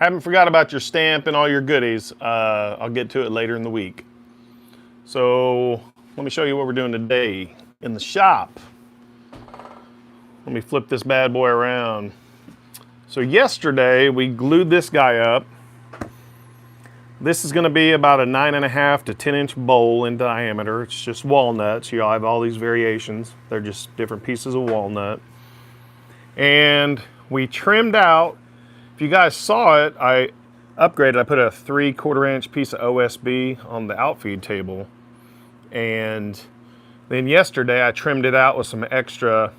Haven't forgot about your stamp and all your goodies. I'll get to it later in the week. So let me show you what we're doing today in the shop. Let me flip this bad boy around. So yesterday we glued this guy up. This is going to be about a 9.5 to 10-inch bowl in diameter. It's just walnut. You have all these variations. They're just different pieces of walnut. And we trimmed out. If you guys saw it, I upgraded. I put a 3/4 inch piece of OSB on the outfeed table. And then yesterday I trimmed it out with some extra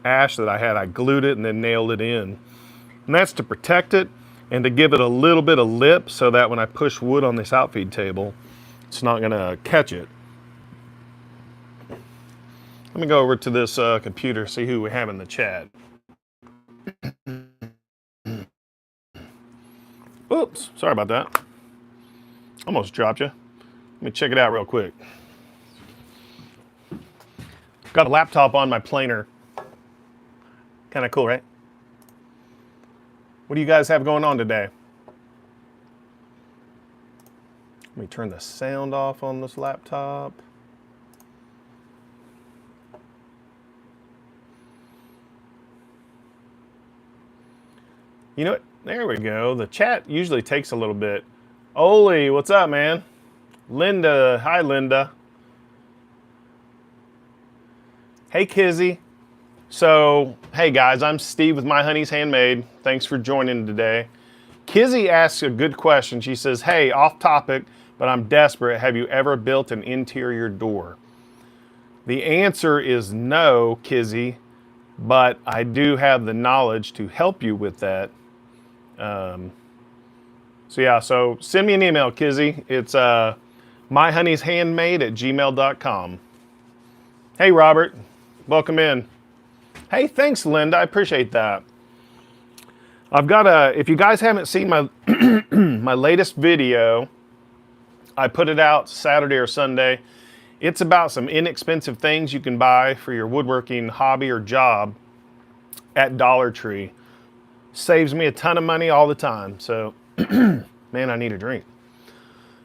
ash that I had. I glued it and then nailed it in. And that's to protect it and to give it a little bit of lip so that when I push wood on this outfeed table, it's not gonna catch it. Let me go over to this computer, see who we have in the chat. Oops, sorry about that. Almost dropped you. Let me check it out real quick. Got a laptop on my planer. Kind of cool, right? What do you guys have going on today? Let me turn the sound off on this laptop. You know what? There we go. The chat usually takes a little bit. Oli, what's up, man? Linda, hi, Linda. Hey, Kizzy. So, hey guys, I'm Steve with My Honey's Handmade. Thanks for joining today. Kizzy asks a good question. She says, hey, off topic, but I'm desperate. Have you ever built an interior door? The answer is no, Kizzy, but I do have the knowledge to help you with that. So send me an email, Kizzy. It's myhoneyshandmade@gmail.com. Hey, Robert, welcome in. Hey, thanks, Linda. I appreciate that. I've got if you guys haven't seen my my latest video, I put it out Saturday or Sunday. It's about some inexpensive things you can buy for your woodworking hobby or job at Dollar Tree. Saves me a ton of money all the time. So, man, I need a drink.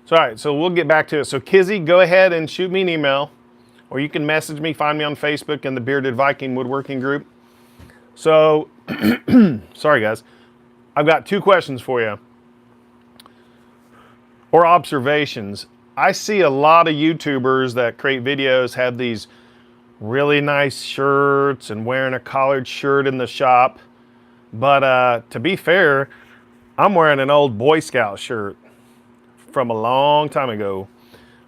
So, all right, so we'll get back to it. So, Kizzy, go ahead and shoot me an email. Or you can message me, find me on Facebook in the Bearded Viking Woodworking group. So, sorry guys, I've got 2 questions for you. Or observations. I see a lot of YouTubers that create videos have these really nice shirts and wearing a collared shirt in the shop. But to be fair, I'm wearing an old Boy Scout shirt from a long time ago.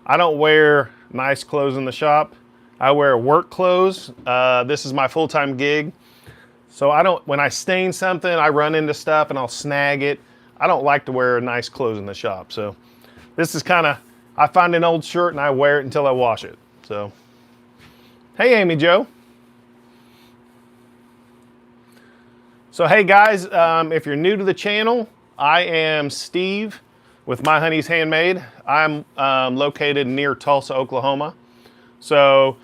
I don't wear nice clothes in the shop. I wear work clothes. This is my full-time gig. So when I stain something, I run into stuff and I'll snag it. I don't like to wear nice clothes in the shop. So this is I find an old shirt and I wear it until I wash it. So, hey, Amy Jo. So hey guys, if you're new to the channel, I am Steve with My Honey's Handmade. I'm located near Tulsa, Oklahoma. So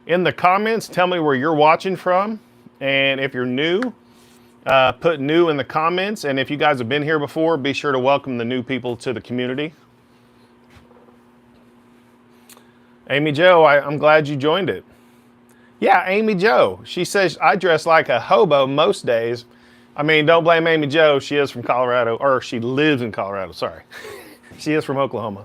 in the comments, tell me where you're watching from. And if you're new, put new in the comments. And if you guys have been here before, be sure to welcome the new people to the community. Amy Jo, I'm glad you joined it. Yeah, Amy Jo. She says, I dress like a hobo most days. I mean, don't blame Amy Jo. She is from Colorado, or she lives in Colorado, sorry. She is from Oklahoma.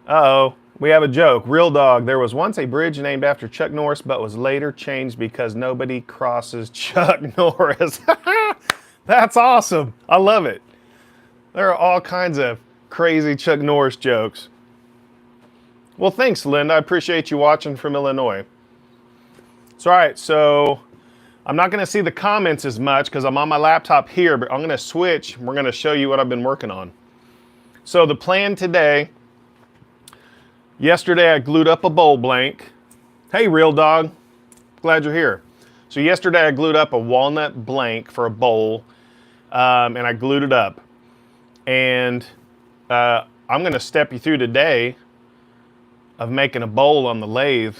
Uh-oh, we have a joke. Real dog, there was once a bridge named after Chuck Norris, but was later changed because nobody crosses Chuck Norris. That's awesome. I love it. There are all kinds of crazy Chuck Norris jokes. Well, thanks, Linda. I appreciate you watching from Illinois. So, all right, so I'm not gonna see the comments as much because I'm on my laptop here, but I'm gonna switch. We're gonna show you what I've been working on. So the plan today, yesterday I glued up a bowl blank. Hey, Real Dog, glad you're here. So yesterday I glued up a walnut blank for a bowl, and I glued it up. And I'm gonna step you through today of making a bowl on the lathe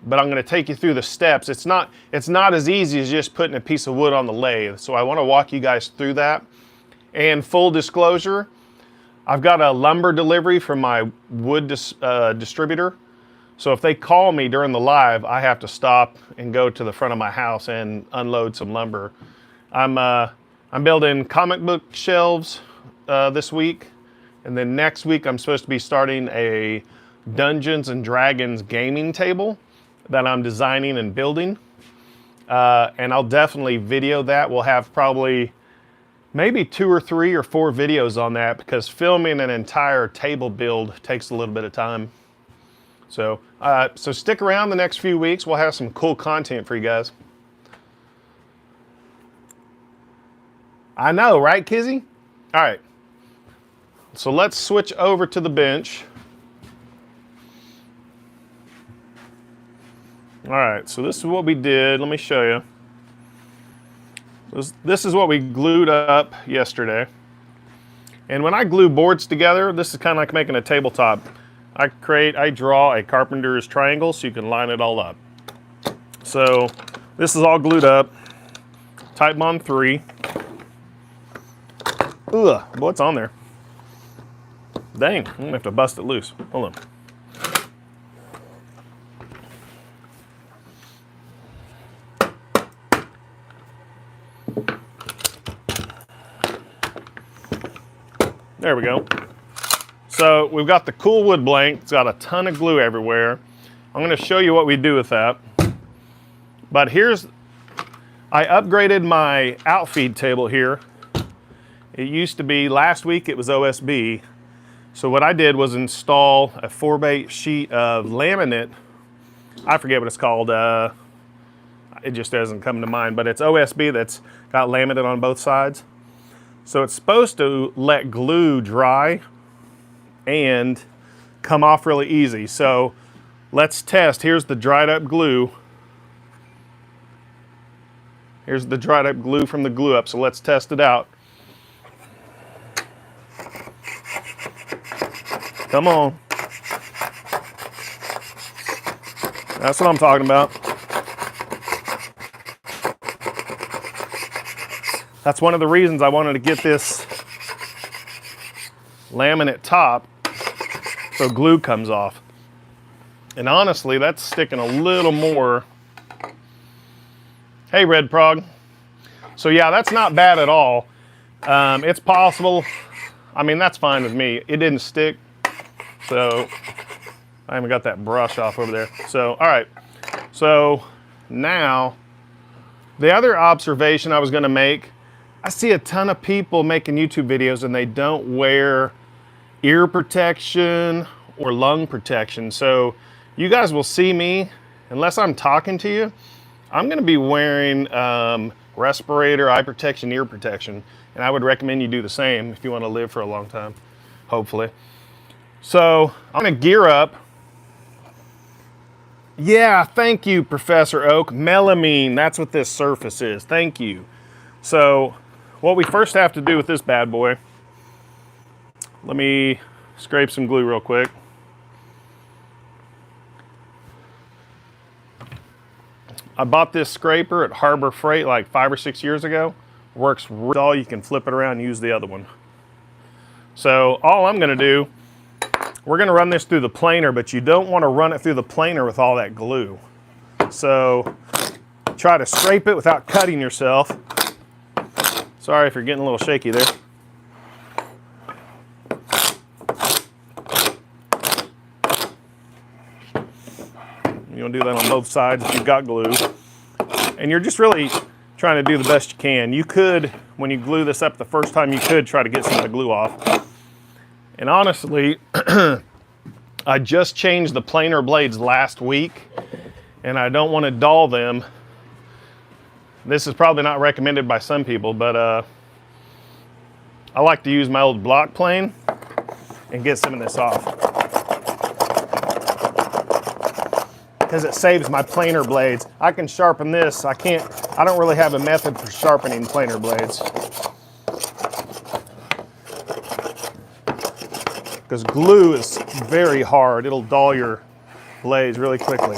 but I'm going to take you through the steps. It's not as easy as just putting a piece of wood on the lathe. So I want to walk you guys through that. And full disclosure, I've got a lumber delivery from my wood distributor. So if they call me during the live, I have to stop and go to the front of my house and unload some lumber. I'm building comic book shelves this week, and then next week I'm supposed to be starting a Dungeons and Dragons gaming table that I'm designing and building. And I'll definitely video that. We'll have probably maybe 2 or 3 or 4 videos on that, because filming an entire table build takes a little bit of time. So, so stick around the next few weeks. We'll have some cool content for you guys. I know, right, Kizzy? All right. So let's switch over to the bench. All right, so this is what we did. Let me show you. This is what we glued up yesterday. And when I glue boards together, this is kind of like making a tabletop. I draw a carpenter's triangle so you can line it all up. So this is all glued up. Tight bond 3. Ugh, what's on there? Dang, I'm gonna have to bust it loose. Hold on. There we go. So we've got the cool wood blank. It's got a ton of glue everywhere. I'm going to show you what we do with that. But I upgraded my outfeed table here. It used to be, last week it was OSB. So what I did was install a 4x sheet of laminate. I forget what it's called. It just doesn't come to mind, but it's OSB that's got laminate on both sides. So it's supposed to let glue dry and come off really easy. So let's test. Here's the dried up glue. Here's the dried up glue from the glue up. So let's test it out. Come on. That's what I'm talking about. That's one of the reasons I wanted to get this laminate top so glue comes off. And honestly, that's sticking a little more. Hey, Red Prog. So yeah, that's not bad at all. It's possible. I mean, that's fine with me. It didn't stick. So I haven't got that brush off over there. So, all right. So now the other observation I was going to make, I see a ton of people making YouTube videos and they don't wear ear protection or lung protection. So you guys will see me, unless I'm talking to you, I'm gonna be wearing respirator, eye protection, ear protection. And I would recommend you do the same if you wanna live for a long time, hopefully. So I'm gonna gear up. Yeah, thank you, Professor Oak. Melamine, that's what this surface is, thank you. So what we first have to do with this bad boy, let me scrape some glue real quick. I bought this scraper at Harbor Freight like 5 or 6 years ago. Works really well. You can flip it around and use the other one. So all I'm gonna do, we're gonna run this through the planer, but you don't wanna run it through the planer with all that glue. So try to scrape it without cutting yourself. Sorry if you're getting a little shaky there. You want to do that on both sides if you've got glue. And you're just really trying to do the best you can. You could, when you glue this up the first time, you could try to get some of the glue off. And honestly, I just changed the planer blades last week, and I don't want to dull them. This is probably not recommended by some people, but I like to use my old block plane and get some of this off, because it saves my planer blades. I can sharpen this. I don't really have a method for sharpening planer blades, because glue is very hard. It'll dull your blades really quickly.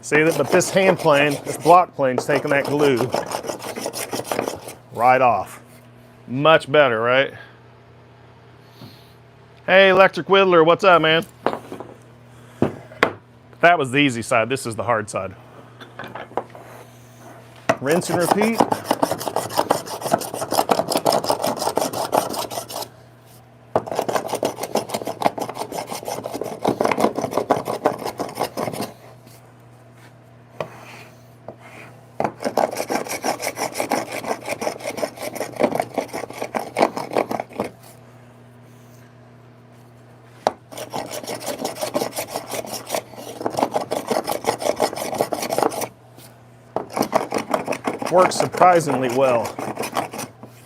See that? But this hand plane, this block plane's taking that glue right off. Much better, right? Hey, Electric Whittler, what's up, man? That was the easy side. This is the hard side. Rinse and repeat. Works surprisingly well.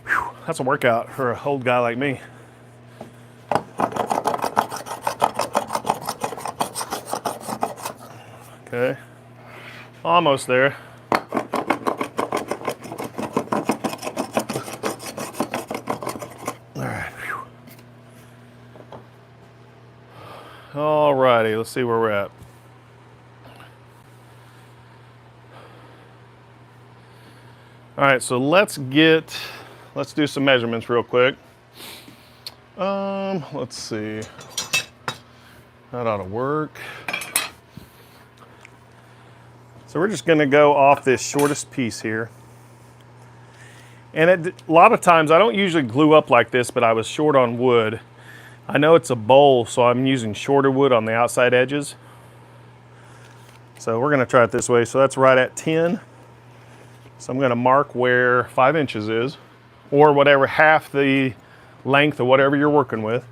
Whew, that's a workout for an old guy like me. Okay, almost there. All right. All righty, let's see where we're at. All right, so let's do some measurements real quick. Let's see. That ought to work. So we're just gonna go off this shortest piece here. And a lot of times, I don't usually glue up like this, but I was short on wood. I know it's a bowl, so I'm using shorter wood on the outside edges. So we're gonna try it this way. So that's right at 10. So I'm gonna mark where 5 inches is, or whatever, half the length of whatever you're working with.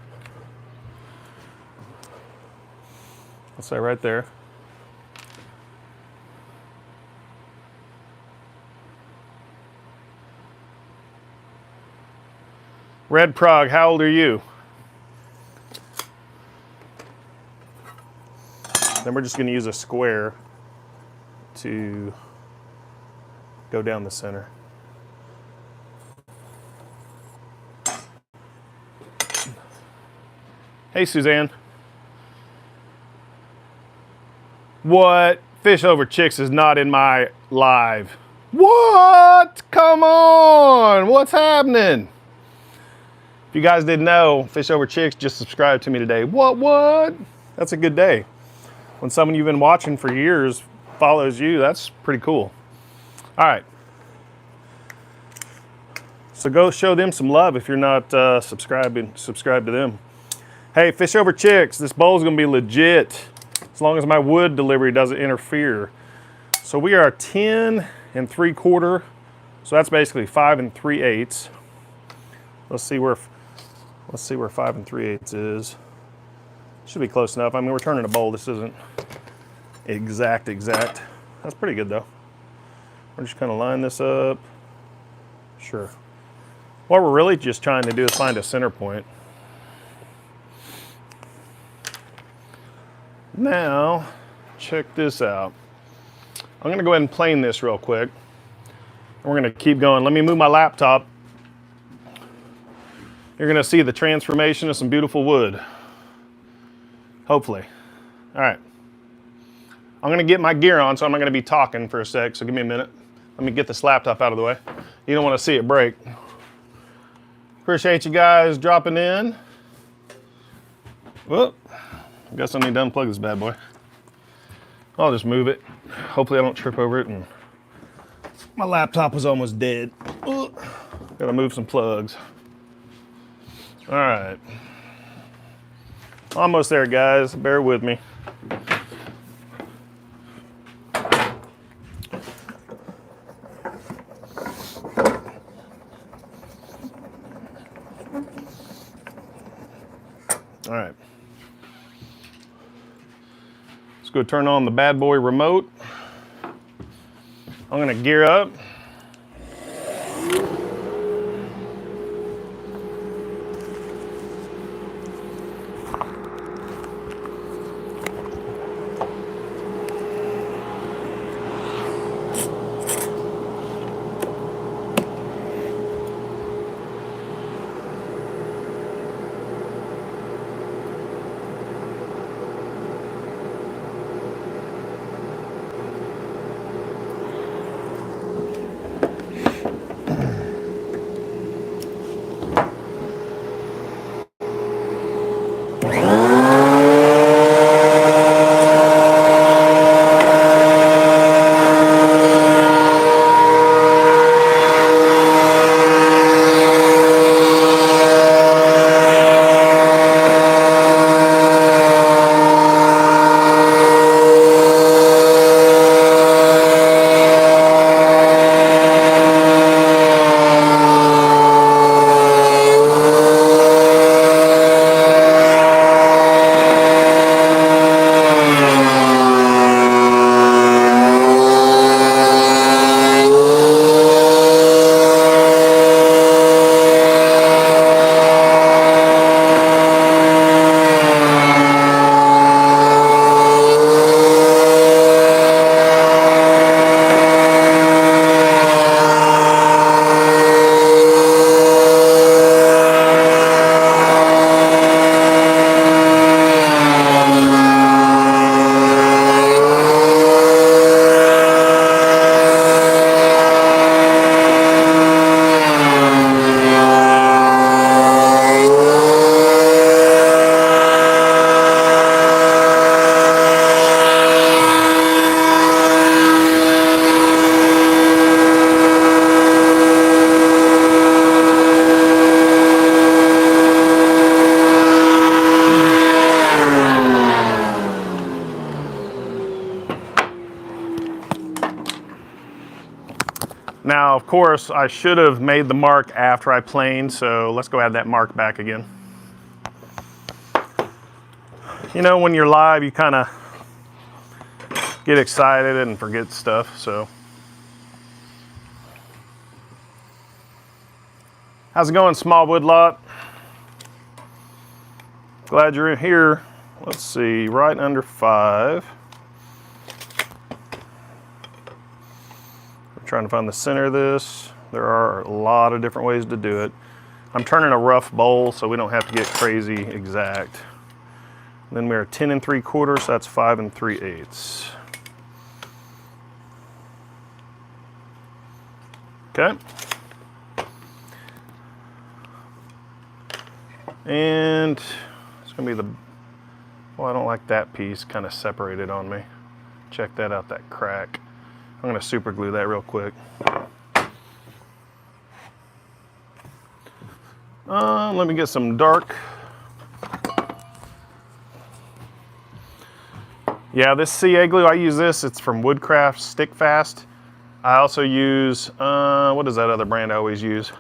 Let's say right there. Red Prog, how old are you? Then we're just gonna use a square to go down the center. Hey, Suzanne. What? Fish over chicks is not in my live. What? Come on. What's happening? If you guys didn't know, Fish Over Chicks just subscribed to me today. What? That's a good day. When someone you've been watching for years follows you, that's pretty cool. All right. So go show them some love if you're not subscribed to them. Hey, Fish Over Chicks, this bowl's gonna be legit as long as my wood delivery doesn't interfere. So we are 10 3/4, so that's basically 5 3/8. Let's see where 5 3/8 is. Should be close enough. I mean, we're turning a bowl. This isn't exact. That's pretty good though. We're just kind of line this up. Sure. What we're really just trying to do is find a center point. Now, check this out. I'm gonna go ahead and plane this real quick. We're gonna keep going. Let me move my laptop. You're gonna see the transformation of some beautiful wood. Hopefully. All right. I'm gonna get my gear on, so I'm not gonna be talking for a sec, so give me a minute. Let me get this laptop out of the way. You don't wanna see it break. Appreciate you guys dropping in. Whoop. I guess I need to unplug this bad boy. I'll just move it. Hopefully I don't trip over it, and my laptop was almost dead. Ugh. Gotta move some plugs. All right. Almost there, guys. Bear with me. All right. Let's go turn on the bad boy remote. I'm gonna gear up. Now, of course, I should have made the mark after I planed, so let's go add that mark back again. You know, when you're live, you kind of get excited and forget stuff, so. How's it going, small wood lot? Glad you're here. Let's see, right under 5. We're trying to find the center of this. There are a lot of different ways to do it. I'm turning a rough bowl so we don't have to get crazy exact. Then we're 10 3/4, so that's 5 3/8. Okay. And it's gonna be the, well, I don't like that piece kind of separated on me. Check that out, that crack. I'm gonna super glue that real quick. Let me get some dark. Yeah, this CA glue, I use this, it's from Woodcraft Stick Fast. I also use, what is that other brand I always use?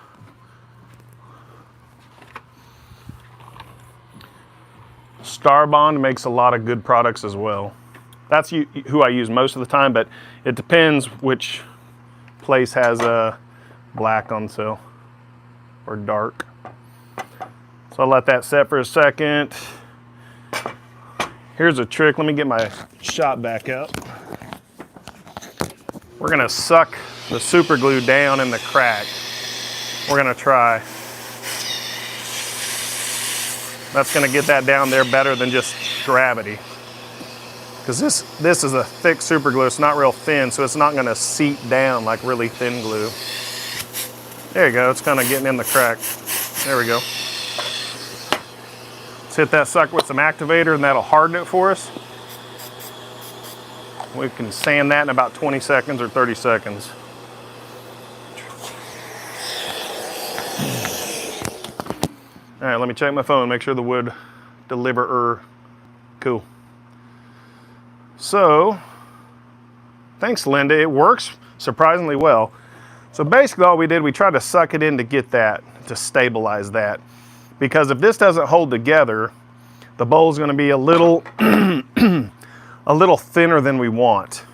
Starbond makes a lot of good products as well. That's who I use most of the time, but it depends which place has a black on sale or dark. So I'll let that set for a second. Here's a trick. Let me get my shop back out. We're gonna suck the super glue down in the crack. We're gonna try. That's gonna get that down there better than just gravity. Because this is a thick super glue. It's not real thin, so it's not gonna seep down like really thin glue. There you go, it's kind of getting in the crack. There we go. Let's hit that sucker with some activator and that'll harden it for us. We can sand that in about 20 seconds or 30 seconds. All right, let me check my phone, make sure the wood deliverer. Cool. So, thanks Linda, it works surprisingly well. So basically all we did, we tried to suck it in to get that, to stabilize that. Because if this doesn't hold together, the bowl's gonna be a little, a little thinner than we want.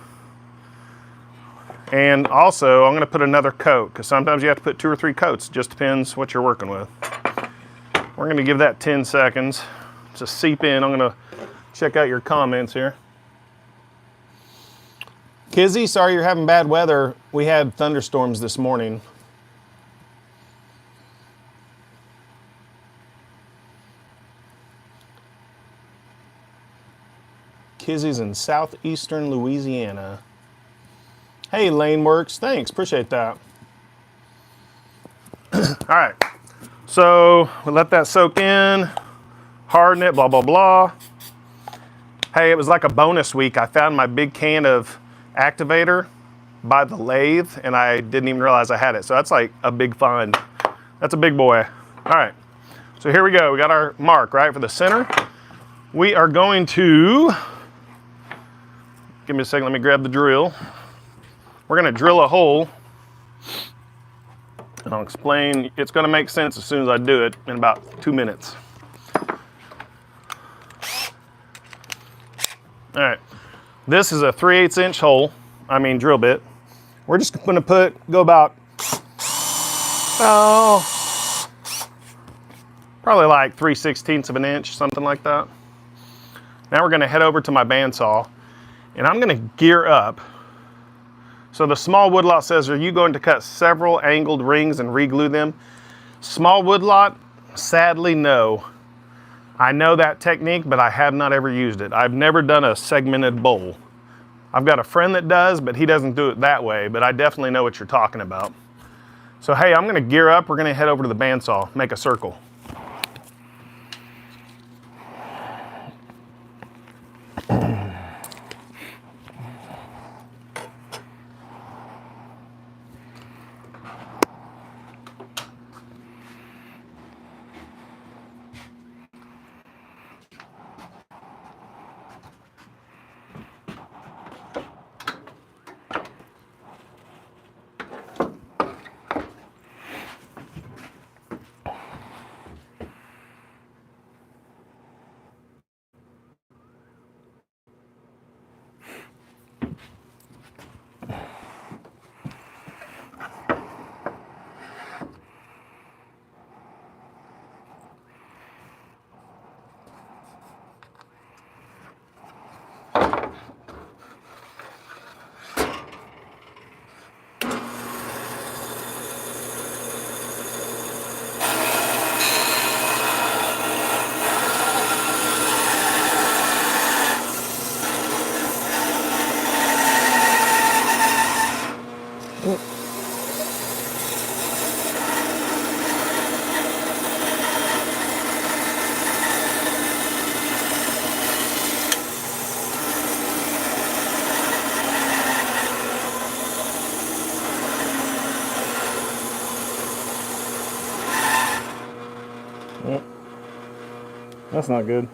And also, I'm gonna put another coat, because sometimes you have to put 2 or 3 coats, just depends what you're working with. We're gonna give that 10 seconds to seep in. I'm gonna check out your comments here. Kizzy, sorry you're having bad weather. We had thunderstorms this morning. Kizzy's in southeastern Louisiana. Hey, Laneworks, thanks, appreciate that. All right, so we'll let that soak in, harden it, blah, blah, blah. Hey, it was like a bonus week. I found my big can of activator by the lathe and I didn't even realize I had it. So that's like a big find. That's a big boy. All right, so here we go. We got our mark, right, for the center. We are going to, give me a second, let me grab the drill. We're gonna drill a hole and I'll explain. It's gonna make sense as soon as I do it in about 2 minutes. All right, this is a 3/8 inch hole, drill bit. We're just gonna go about, probably like 3/16 of an inch, something like that. Now we're gonna head over to my bandsaw and I'm gonna gear up. So the small woodlot says, are you going to cut several angled rings and re-glue them? Small woodlot, sadly no. I know that technique, but I have not ever used it. I've never done a segmented bowl. I've got a friend that does, but he doesn't do it that way, but I definitely know what you're talking about. So hey, I'm gonna gear up, we're gonna head over to the bandsaw, make a circle. That's not good.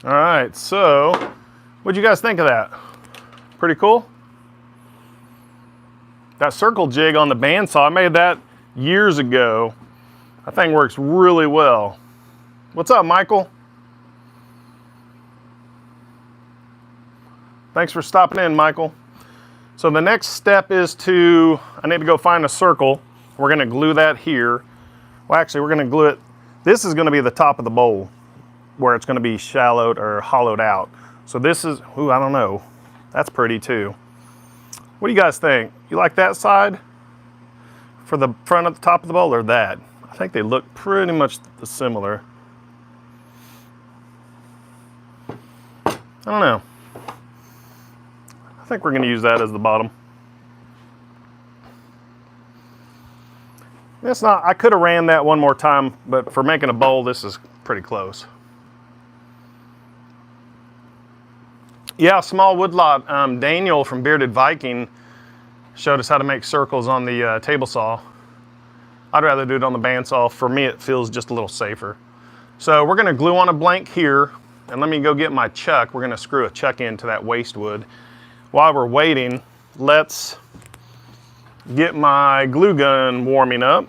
All right, so what'd you guys think of that? Pretty cool? That circle jig on the bandsaw, I made that years ago. That thing works really well. What's up, Michael? Thanks for stopping in, Michael. So the next step is I need to go find a circle. We're gonna glue that here. Well, actually, we're gonna glue it. This is gonna be the top of the bowl where it's gonna be shallowed or hollowed out. So this is, ooh, I don't know. That's pretty too. What do you guys think? You like that side for the front of the top of the bowl or that? I think they look pretty much similar. I don't know. I think we're gonna use that as the bottom. It's not, I could have ran that one more time, but for making a bowl, this is pretty close. Yeah, small woodlot. Daniel from Bearded Viking showed us how to make circles on the table saw. I'd rather do it on the bandsaw. For me, it feels just a little safer. So we're gonna glue on a blank here, and let me go get my chuck. We're gonna screw a chuck into that waste wood. While we're waiting, let's get my glue gun warming up,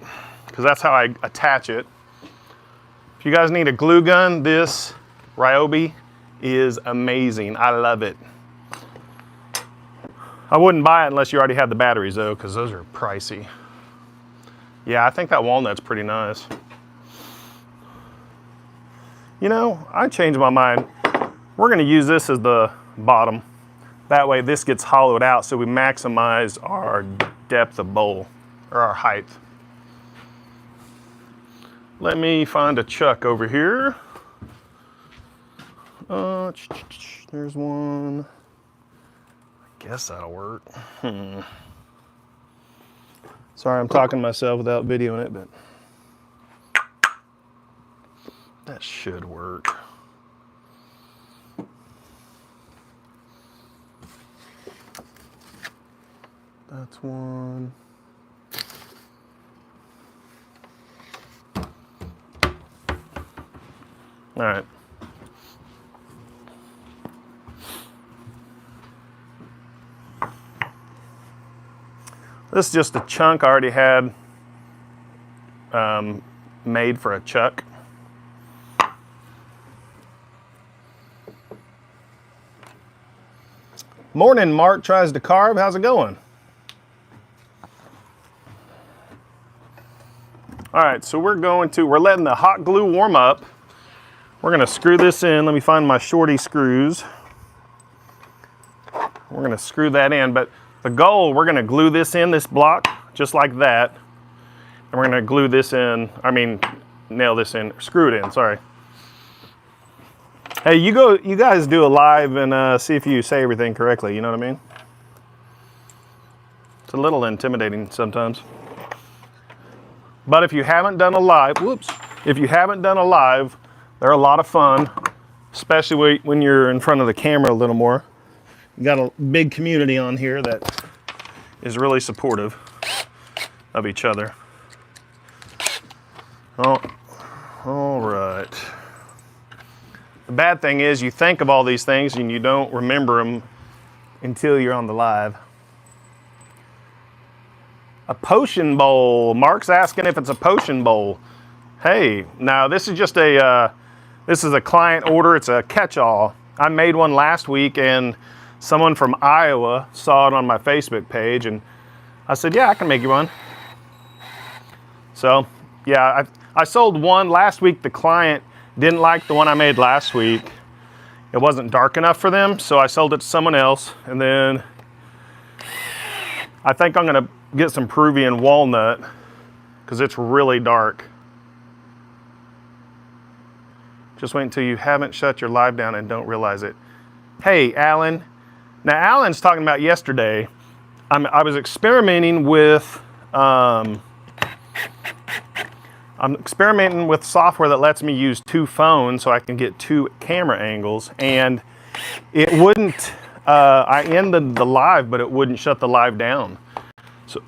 because that's how I attach it. If you guys need a glue gun, this Ryobi is amazing. I love it. I wouldn't buy it unless you already had the batteries though, because those are pricey. Yeah, I think that walnut's pretty nice. You know, I changed my mind. We're gonna use this as the bottom. That way this gets hollowed out so we maximize our depth of bowl, or our height. Let me find a chuck over here. There's one. I guess that'll work. Sorry, I'm talking to myself without videoing it, but that should work. That's one. All right. This is just a chunk I already had made for a chuck. Morning, Mark tries to carve. How's it going? All right, so we're letting the hot glue warm up. We're gonna screw this in. Let me find my shorty screws. We're gonna screw that in, but the goal, we're gonna glue this in, this block, just like that. And we're gonna glue this in, nail this in, screw it in, sorry. Hey, you guys do a live and see if you say everything correctly, you know what I mean? It's a little intimidating sometimes. But if you haven't done a live, if you haven't done a live, they're a lot of fun, especially when you're in front of the camera a little more. You got a big community on here that is really supportive of each other. Oh, all right. The bad thing is you think of all these things and you don't remember them until you're on the live. A potion bowl. Mark's asking if it's a potion bowl. Hey, now this is just a client order. It's a catch-all. I made one last week and someone from Iowa saw it on my Facebook page and I said, yeah, I can make you one. So yeah, I sold one last week. The client didn't like the one I made last week. It wasn't dark enough for them, so I sold it to someone else. And then I think I'm gonna get some Peruvian walnut because it's really dark. Just wait until you haven't shut your live down and don't realize it. Hey, Alan. Now, Alan's talking about yesterday. I was experimenting with, I'm experimenting with software that lets me use two phones so I can get two camera angles, and it wouldn't, I ended the live, but it wouldn't shut the live down. So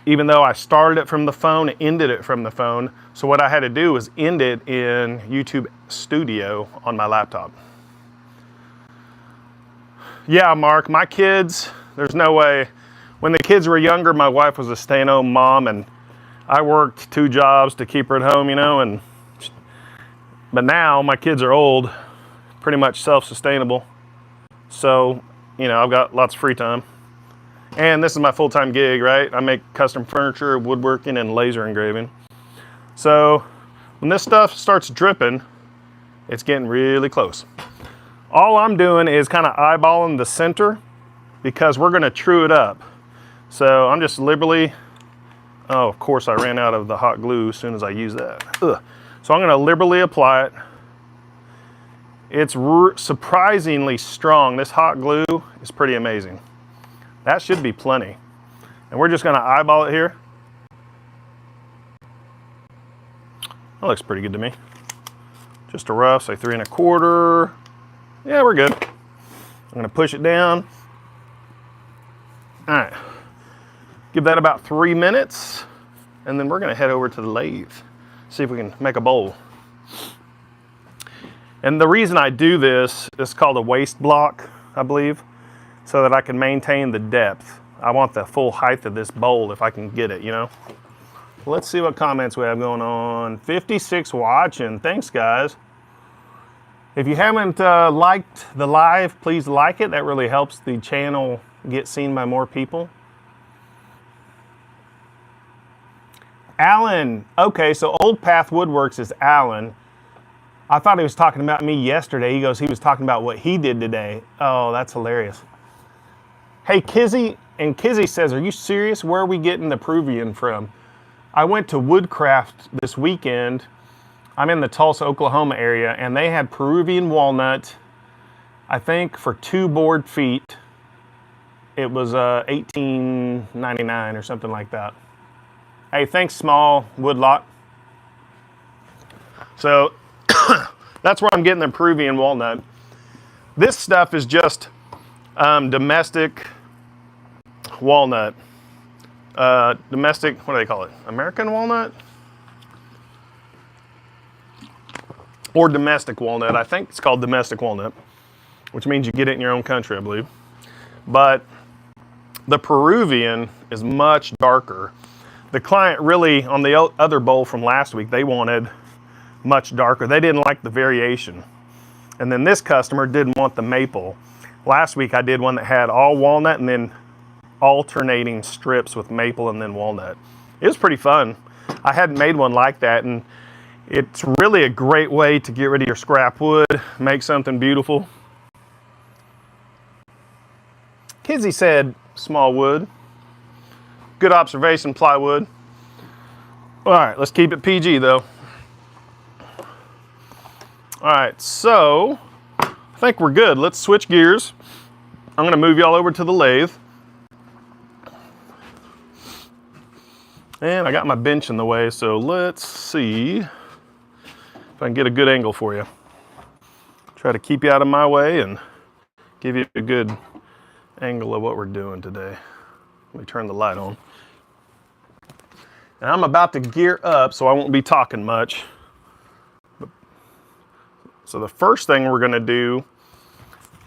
even though I started it from the phone, ended it from the phone. So what I had to do was end it in YouTube Studio on my laptop. Yeah, Mark, my kids, there's no way. When the kids were younger, my wife was a stay-at-home mom and I worked 2 jobs to keep her at home, you know, but now my kids are old, pretty much self-sustainable. So, you know, I've got lots of free time. And this is my full-time gig, right? I make custom furniture, woodworking, and laser engraving. So when this stuff starts dripping, it's getting really close. All I'm doing is kind of eyeballing the center because we're gonna true it up. So I'm just liberally, oh, of course I ran out of the hot glue as soon as I use that. Ugh. So I'm gonna liberally apply it. It's surprisingly strong. This hot glue is pretty amazing. That should be plenty. And we're just gonna eyeball it here. That looks pretty good to me. Just a rough, say 3 1/4. Yeah, we're good. I'm gonna push it down. All right, give that about 3 minutes, and then we're gonna head over to the lathe, see if we can make a bowl. And the reason I do this is called a waist block, I believe, so that I can maintain the depth. I want the full height of this bowl if I can get it, you know? Let's see what comments we have going on. 56 watching, thanks guys. If you haven't liked the live, please like it. That really helps the channel get seen by more people. Alan, okay, so Old Path Woodworks is Alan. I thought he was talking about me yesterday. He was talking about what he did today. Oh, that's hilarious. Hey, Kizzy, and Kizzy says, are you serious? Where are we getting the Peruvian from? I went to Woodcraft this weekend. I'm in the Tulsa, Oklahoma area, and they had Peruvian walnut, I think for 2 board feet. It was $18.99 or something like that. Hey, thanks, Small Woodlot. So that's where I'm getting the Peruvian walnut. This stuff is just domestic walnut. Domestic, what do they call it? American walnut? Or domestic walnut. I think it's called domestic walnut, which means you get it in your own country, I believe. But the Peruvian is much darker. The client really, on the other bowl from last week, they wanted much darker. They didn't like the variation. And then this customer didn't want the maple. Last week I did one that had all walnut and then alternating strips with maple and then walnut. It was pretty fun. I hadn't made one like that, and it's really a great way to get rid of your scrap wood, make something beautiful. Kizzy said small wood. Good observation, plywood. All right, let's keep it PG though. All right, so I think we're good. Let's switch gears. I'm gonna move y'all over to the lathe. And I got my bench in the way, so let's see if I can get a good angle for you. Try to keep you out of my way and give you a good angle of what we're doing today. Let me turn the light on. And I'm about to gear up, so I won't be talking much. So the first thing we're gonna do,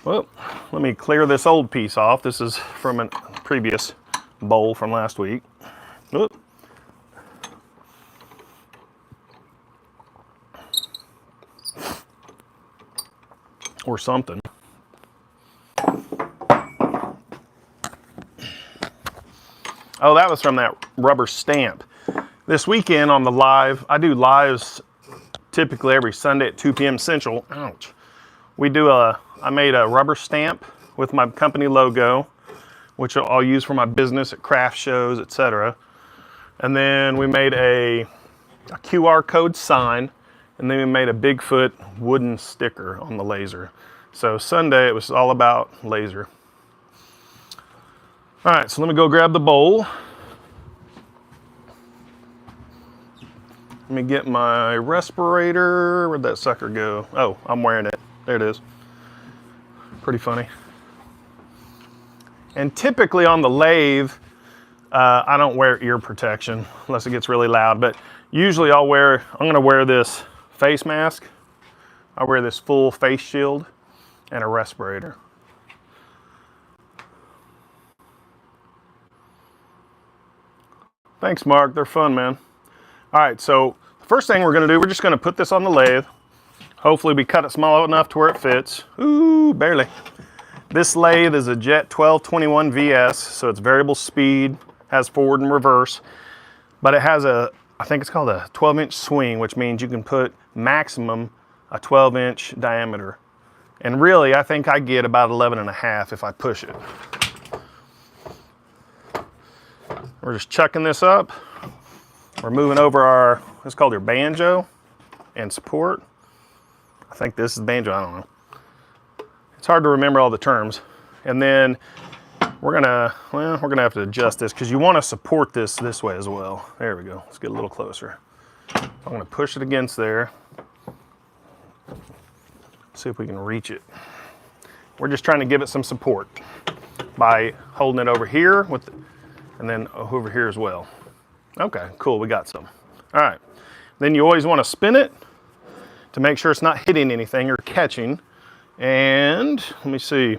well, let me clear this old piece off. This is from a previous bowl from last week. Oop. or something. Oh, that was from that rubber stamp. This weekend on the live, I do lives typically every Sunday at 2 p.m. Central. Ouch. I made a rubber stamp with my company logo, which I'll use for my business at craft shows, etc. And then we made a QR code sign, and then we made a Bigfoot wooden sticker on the laser. So Sunday, it was all about laser. All right, so let me go grab the bowl. Let me get my respirator. Where'd that sucker go? Oh, I'm wearing it. There it is. Pretty funny. And typically on the lathe, I don't wear ear protection unless it gets really loud, but usually I'm gonna wear this face mask. I wear this full face shield and a respirator. Thanks, Mark. They're fun, man. All right, so the first thing we're gonna do, we're just gonna put this on the lathe. Hopefully we cut it small enough to where it fits. Ooh, barely. This lathe is a Jet 1221 VS, so it's variable speed, has forward and reverse, but it has I think it's called a 12-inch swing, which means you can put maximum a 12-inch diameter. And really, I think I get about 11.5 if I push it. We're just chucking this up. We're moving over it's called your banjo and support. I think this is banjo, I don't know. It's hard to remember all the terms. And then we're gonna have to adjust this because you want to support this way as well. There we go. Let's get a little closer. I'm gonna push it against there. See if we can reach it. We're just trying to give it some support by holding it over here and then over here as well. Okay, cool, we got some. All right, then you always want to spin it to make sure it's not hitting anything or catching. And let me see.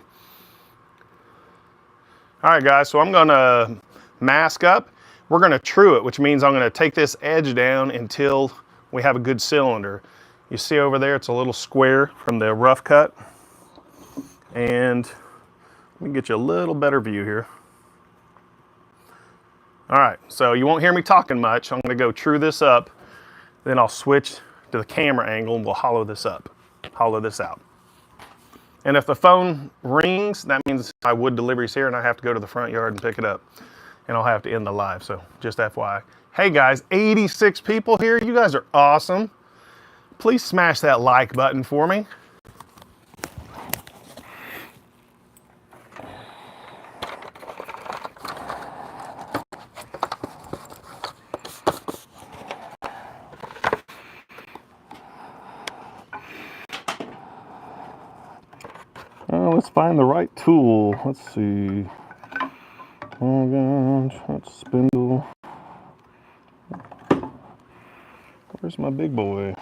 All right, guys, so I'm gonna mask up. We're gonna true it, which means I'm gonna take this edge down until we have a good cylinder. You see over there, it's a little square from the rough cut. And let me get you a little better view here. All right, so you won't hear me talking much. I'm gonna go true this up, then I'll switch to the camera angle and we'll hollow this out. And if the phone rings, that means my wood delivery's here and I have to go to the front yard and pick it up. And I'll have to end the live, so just FYI. Hey guys, 86 people here. You guys are awesome. Please smash that like button for me. Let's find the right tool. Let's see. Oh gosh, that's spindle. Where's my big boy?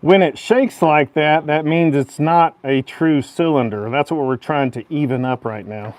When it shakes like that, that means it's not a true cylinder. That's what we're trying to even up right now.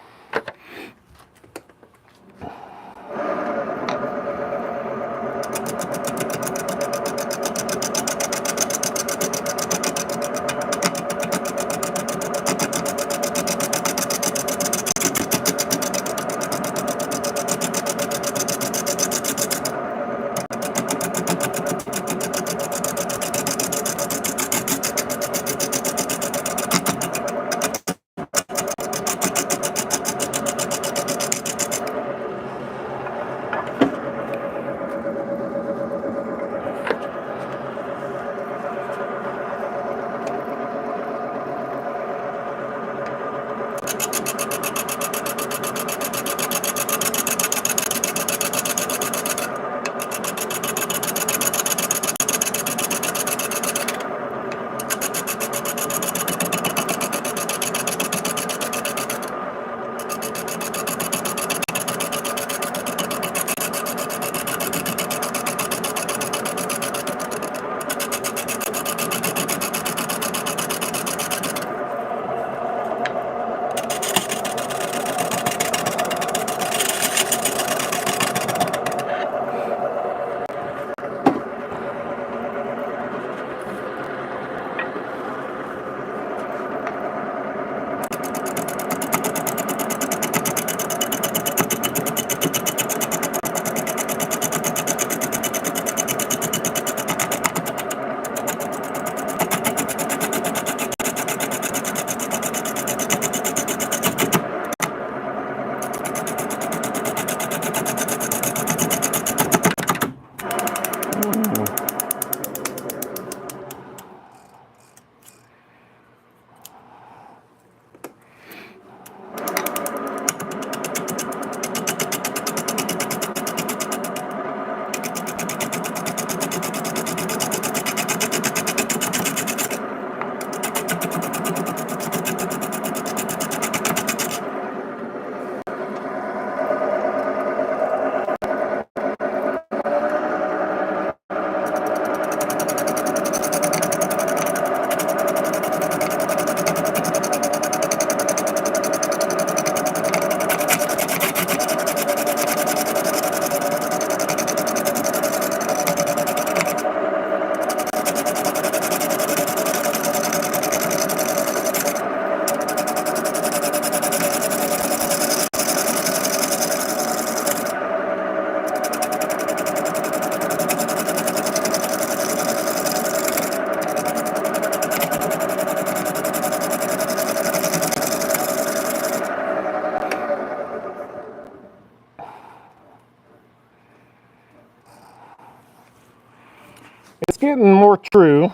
it's getting more true.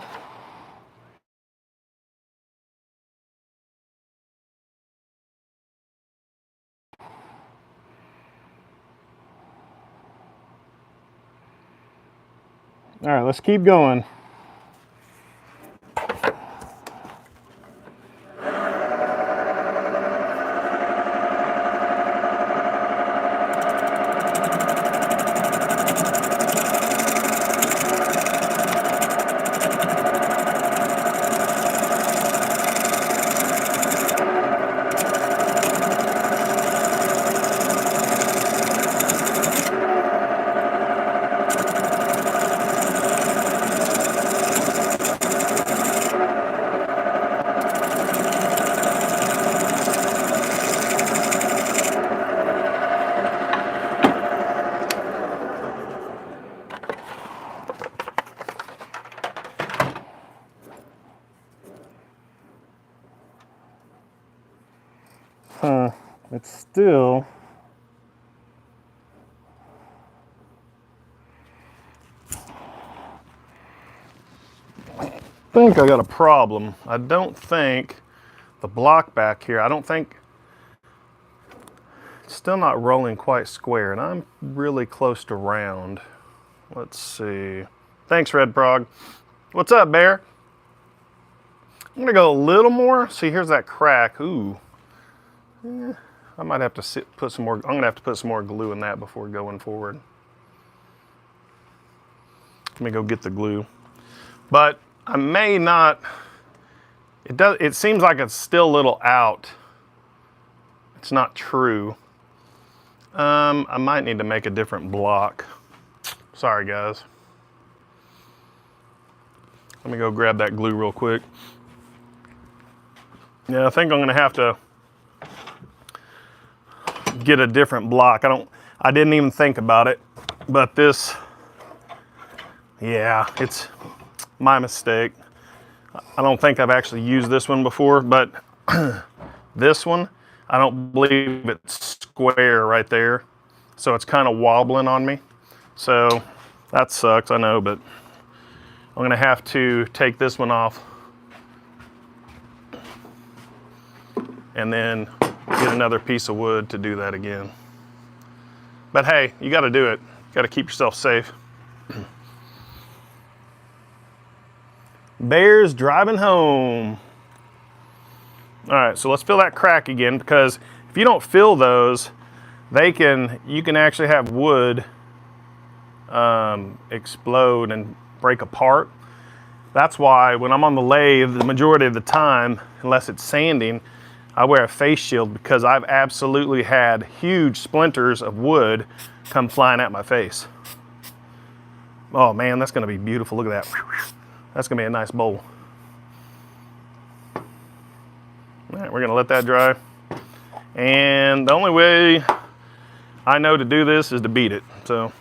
All right, let's keep going. It's still I think I got a problem. I don't think the block back here, I don't think it's still not rolling quite square, and I'm really close to round. Let's see. Thanks, Red Prog. What's up, Bear? I'm gonna go a little more. See, here's that crack. Ooh. I might have to put some more. I'm gonna have to put some more glue in that before going forward. Let me go get the glue. But I may not. It does. It seems like it's still a little out. It's not true. I might need to make a different block. Sorry, guys. Let me go grab that glue real quick. Yeah, I think I'm gonna have to get a different block. I didn't even think about it, but this, yeah, it's my mistake. I don't think I've actually used this one before, but this one, I don't believe it's square right there. So it's kind of wobbling on me. So that sucks, I know, but I'm gonna have to take this one off and then get another piece of wood to do that again. But hey, you gotta do it. You gotta keep yourself safe. Bears driving home. All right, so let's fill that crack again, because if you don't fill those, you can actually have wood explode and break apart. That's why when I'm on the lathe, the majority of the time, unless it's sanding, I wear a face shield, because I've absolutely had huge splinters of wood come flying at my face. Oh man, that's gonna be beautiful. Look at that. That's gonna be a nice bowl. All right, we're gonna let that dry. And the only way I know to do this is to beat it. So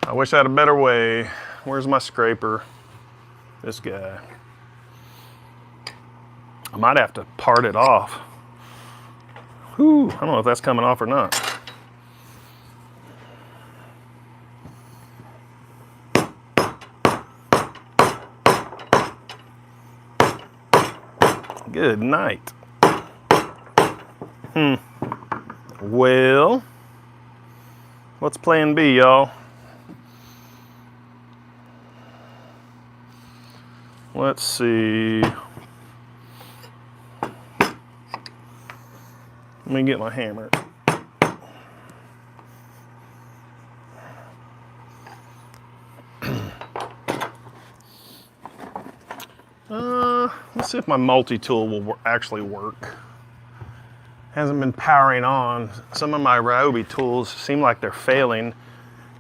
I wish I had a better way. Where's my scraper? This guy. I might have to part it off. Whew, I don't know if that's coming off or not. Good night. Well, what's plan B, y'all? Let's see. Let me get my hammer. Let's see if my multi-tool will actually work. Hasn't been powering on. Some of my Ryobi tools seem like they're failing,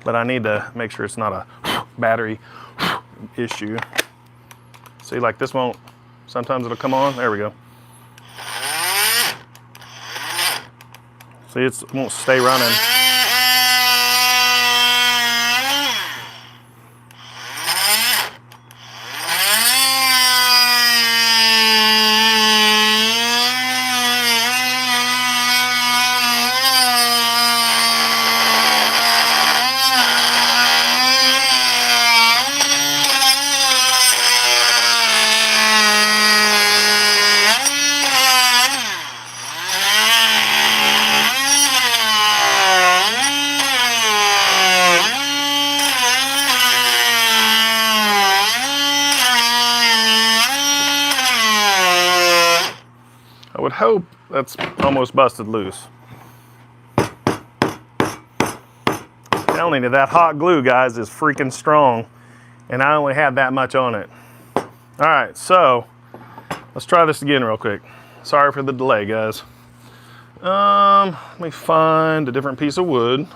but I need to make sure it's not a battery issue. See, like this won't, sometimes it'll come on. There we go. See, it won't stay running. hope that's almost busted loose. Telling you, that hot glue, guys, is freaking strong, and I only had that much on it. All right, so let's try this again real quick. Sorry for the delay, guys. Let me find a different piece of wood.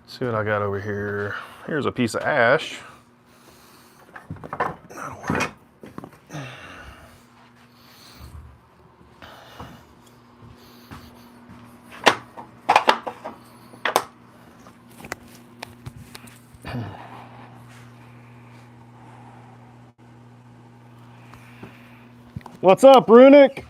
See what I got over here. Here's a piece of ash. That'll work. What's up, Runic?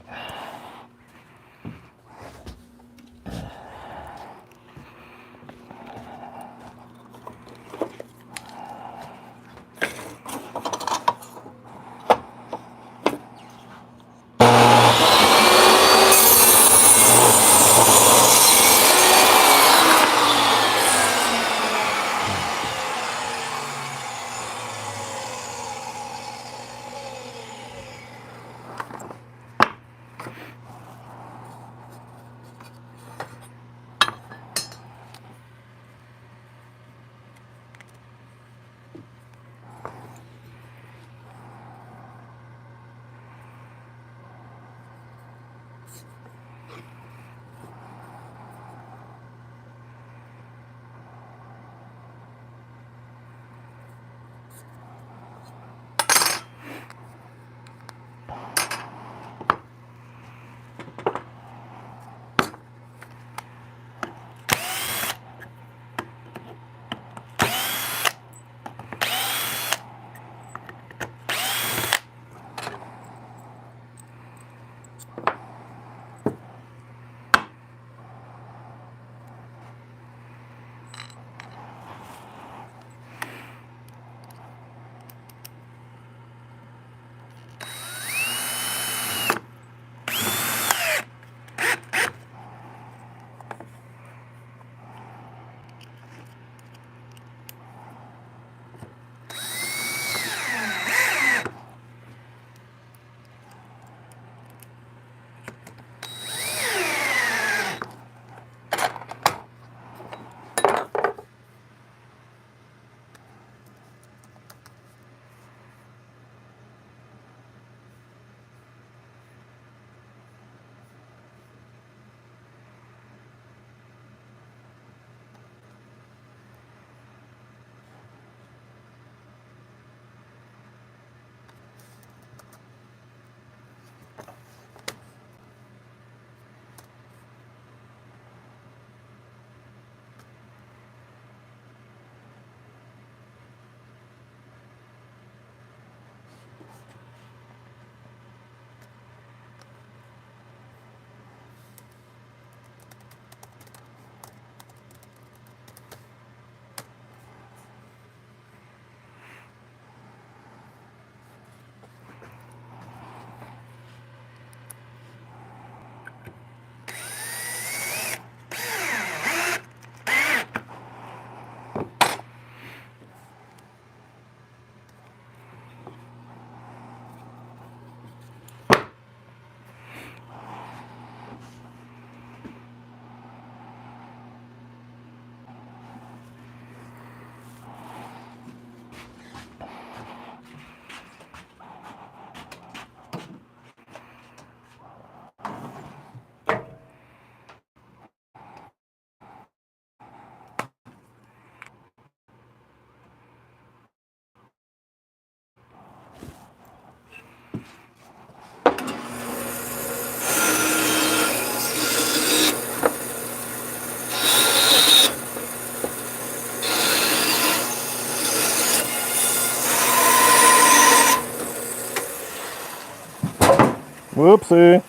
Whoopsie.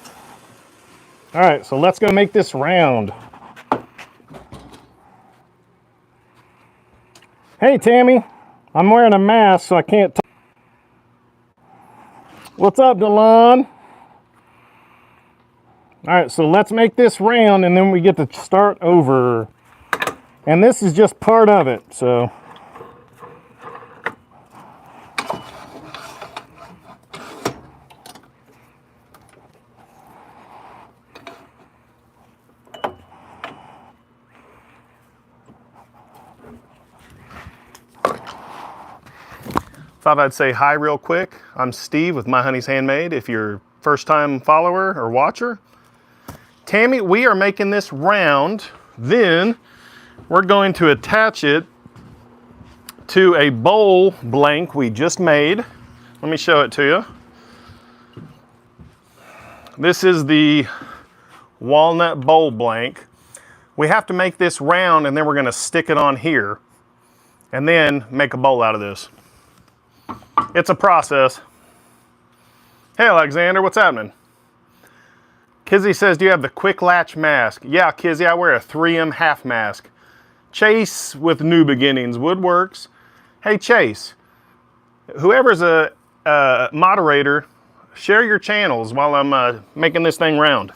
All right, so let's go make this round. Hey, Tammy. I'm wearing a mask, so I can't talk. What's up, Delon? All right, so let's make this round, and then we get to start over. And this is just part of it, so. Thought I'd say hi real quick. I'm Steve with My Honey's Handmade. If you're first time follower or watcher, Tammy, we are making this round. Then we're going to attach it to a bowl blank we just made. Let me show it to you. This is the walnut bowl blank. We have to make this round and then we're gonna stick it on here and then make a bowl out of this. It's a process. Hey Alexander, what's happening? Kizzy says, do you have the quick latch mask? Yeah, Kizzy, I wear a 3M half mask. Chase with New Beginnings Woodworks. Hey Chase, whoever's a moderator, share your channels while I'm making this thing round.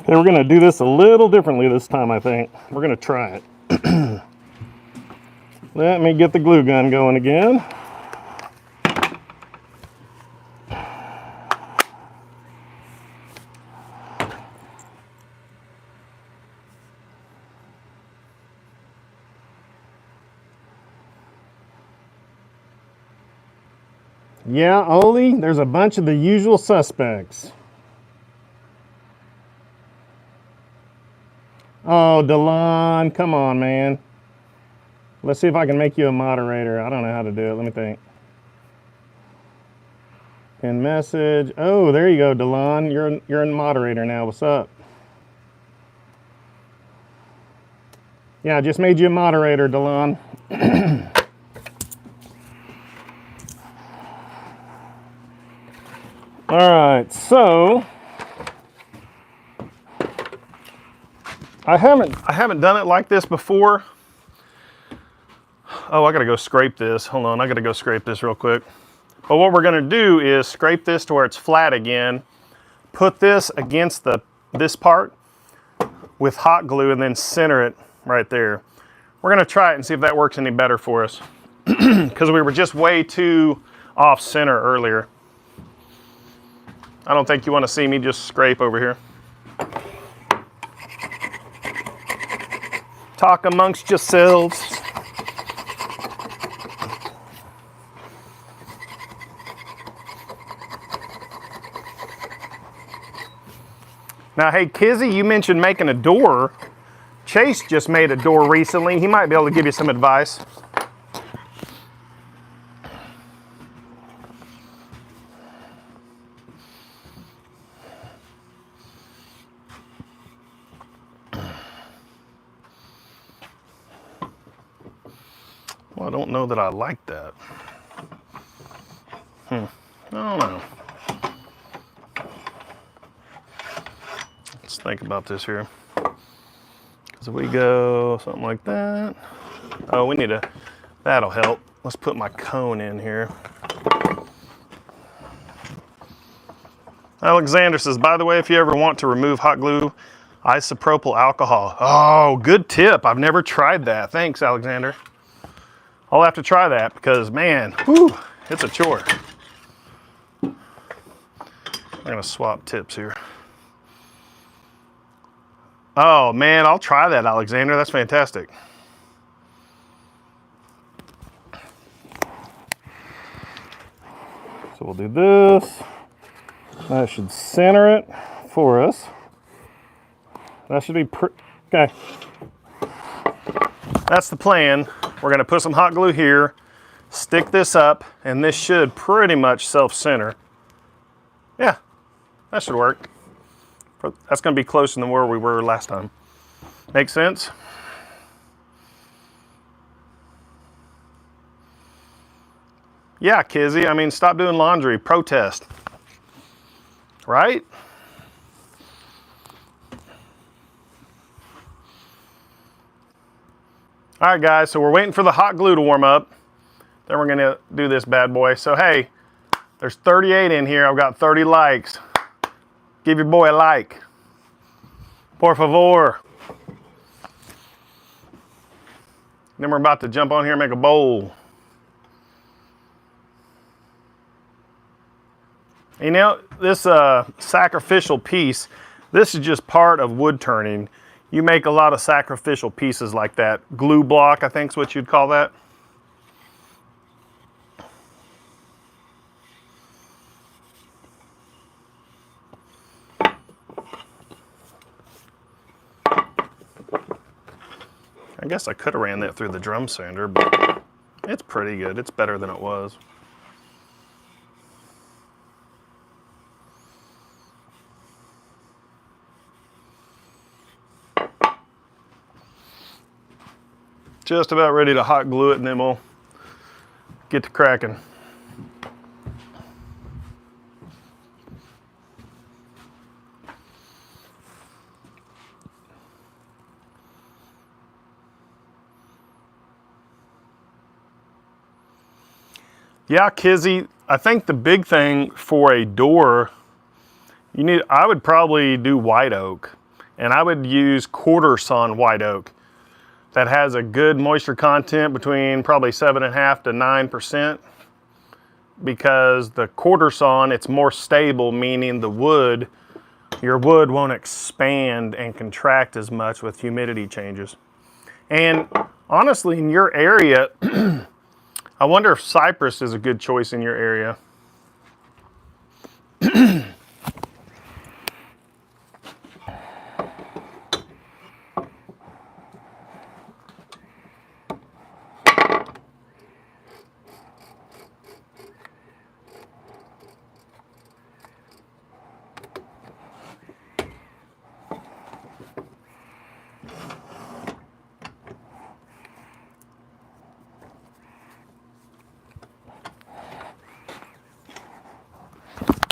Okay, we're gonna do this a little differently this time, I think. We're gonna try it. Let me get the glue gun going again. Yeah, Oli, there's a bunch of the usual suspects. Oh, Delon, come on, man. Let's see if I can make you a moderator. I don't know how to do it. Let me think. Pin message. Oh, there you go, Delon. You're a moderator now. What's up? Yeah, I just made you a moderator, Delon. All right, so I haven't done it like this before. Oh, I gotta go scrape this. Hold on, I gotta go scrape this real quick. But what we're gonna do is scrape this to where it's flat again, put this against this part with hot glue and then center it right there. We're gonna try it and see if that works any better for us because we were just way too off center earlier. I don't think you want to see me just scrape over here. Talk amongst yourselves. Now, hey, Kizzy, you mentioned making a door. Chase just made a door recently. He might be able to give you some advice. Well, I don't know that I like that. I don't know. Let's think about this here. Because if we go something like that. Oh, we need a, That'll help. Let's put my cone in here. Alexander says, by the way, if you ever want to remove hot glue, isopropyl alcohol. Oh, good tip. I've never tried that. Thanks, Alexander. I'll have to try that because, man, whew, it's a chore. I'm gonna swap tips here. Oh man, I'll try that, Alexander. That's fantastic. So we'll do this. That should center it for us. That should be okay. That's the plan. We're gonna put some hot glue here, stick this up, and this should pretty much self-center. Yeah, that should work. That's gonna be closer than where we were last time. Make sense? Yeah, Kizzy, I mean, stop doing laundry, protest. Right? All right, guys, so we're waiting for the hot glue to warm up. Then we're gonna do this bad boy. So, hey, there's 38 in here. I've got 30 likes. Give your boy a like. Por favor. Then we're about to jump on here and make a bowl. You know, this sacrificial piece, this is just part of wood turning. You make a lot of sacrificial pieces like that. Glue block, I think is what you'd call that. I guess I could have ran that through the drum sander, but it's pretty good. It's better than it was. Just about ready to hot glue it, and then we'll get to cracking. Yeah, Kizzy, I think the big thing for a door, I would probably do white oak, and I would use quarter sawn white oak. That has a good moisture content between probably 7.5% to 9%, because the quarter sawn, it's more stable, meaning your wood won't expand and contract as much with humidity changes. And honestly, in your area, I wonder if cypress is a good choice in your area.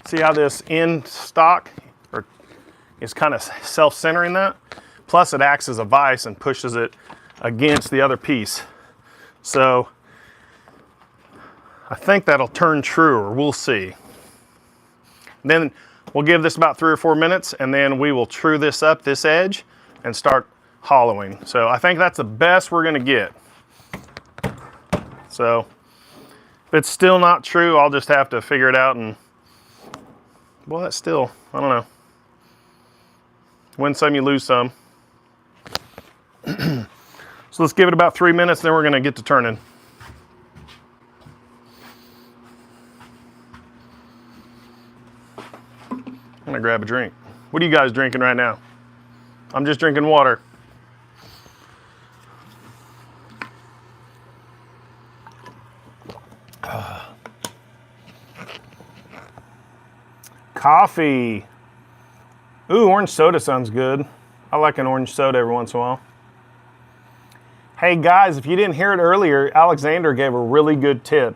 See how this end stock is kind of self-centering that? Plus it acts as a vise and pushes it against the other piece. So I think that'll turn true, or we'll see. Then we'll give this about 3 or 4 minutes, and then we will true this up, this edge, and start hollowing. So I think that's the best we're gonna get. So if it's still not true, I'll just have to figure it out, and well, that's still, I don't know. Win some, you lose some. So let's give it about 3 minutes, then we're gonna get to turning. I'm gonna grab a drink. What are you guys drinking right now? I'm just drinking water. Coffee. Ooh, orange soda sounds good. I like an orange soda every once in a while. Hey guys, if you didn't hear it earlier, Alexander gave a really good tip.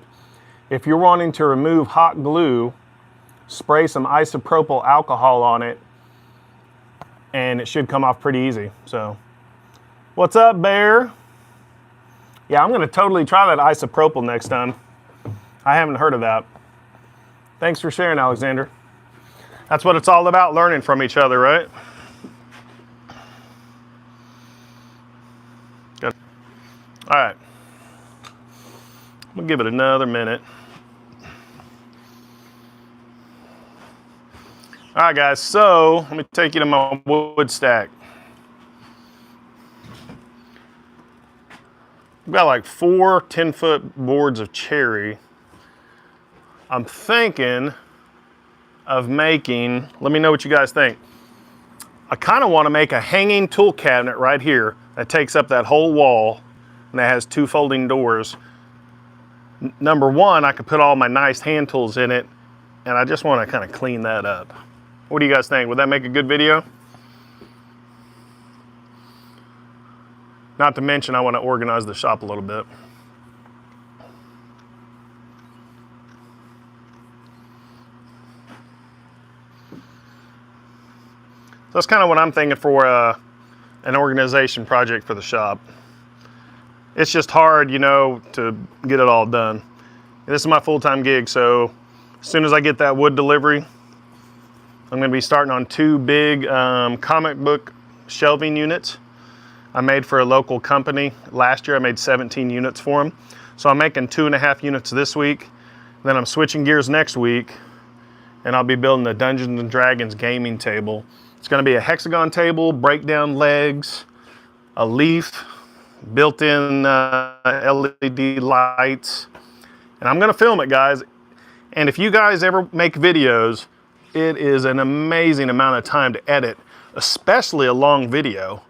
If you're wanting to remove hot glue, spray some isopropyl alcohol on it, and it should come off pretty easy. So, what's up, Bear? Yeah, I'm gonna totally try that isopropyl next time. I haven't heard of that. Thanks for sharing, Alexander. That's what it's all about, learning from each other, right? Good. All right. We'll give it another minute. All right, guys, so let me take you to my wood stack. I've got like 4 10-foot boards of cherry. I'm thinking of making, let me know what you guys think. I kind of want to make a hanging tool cabinet right here that takes up that whole wall and that has 2 folding doors. Number one, I could put all my nice hand tools in it, and I just want to kind of clean that up. What do you guys think? Would that make a good video? Not to mention, I want to organize the shop a little bit. So that's kind of what I'm thinking for an organization project for the shop. It's just hard, you know, to get it all done. This is my full-time gig, so as soon as I get that wood delivery, I'm going to be starting on 2 big comic book shelving units I made for a local company. Last year I made 17 units for them. So I'm making 2.5 units this week. Then I'm switching gears next week, and I'll be building a Dungeons and Dragons gaming table. It's going to be a hexagon table, breakdown legs, a leaf, built-in LED lights, and I'm going to film it, guys. And if you guys ever make videos, it is an amazing amount of time to edit, especially a long video.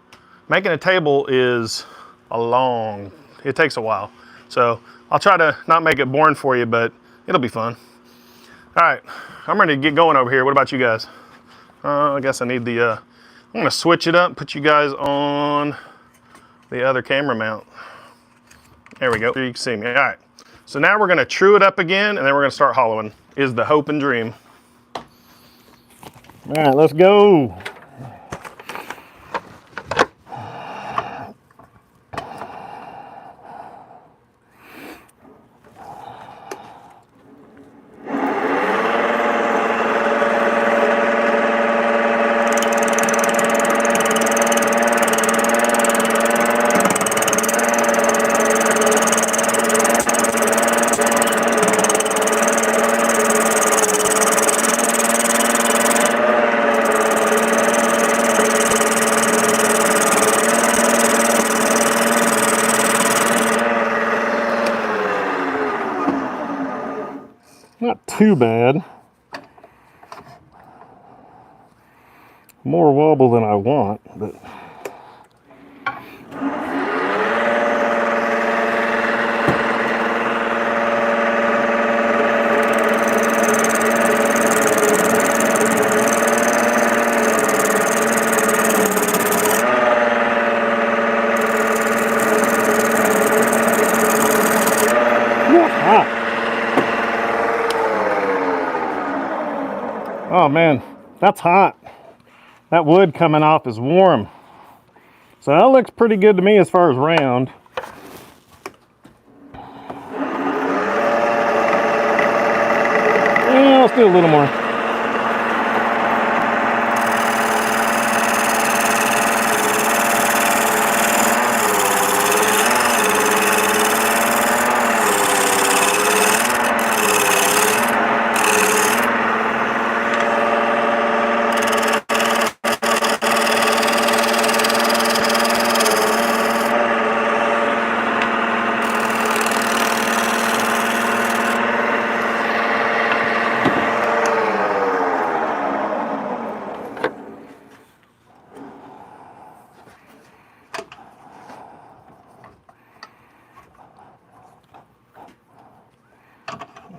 Making a table is it takes a while. So I'll try to not make it boring for you, but it'll be fun. All right, I'm ready to get going over here. What about you guys? I guess I need the, I'm gonna switch it up, put you guys on the other camera mount. There we go, you can see me. All right, so now we're gonna true it up again, and then we're gonna start hollowing, is the hope and dream. All right, let's go. Not too bad. More wobble than I want, but hot. Oh man, that's hot. That wood coming off is warm. So that looks pretty good to me as far as round. Yeah, let's do a little more.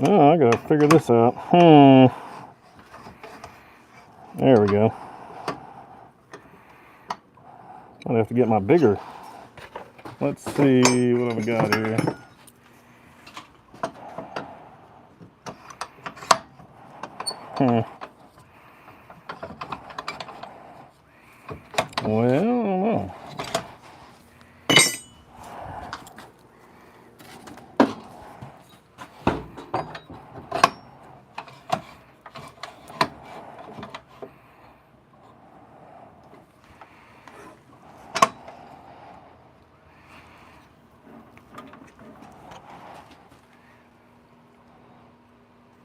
Oh, I gotta figure this out. There we go. I'd have to get my bigger. Let's see, what have we got here? Well, I don't know.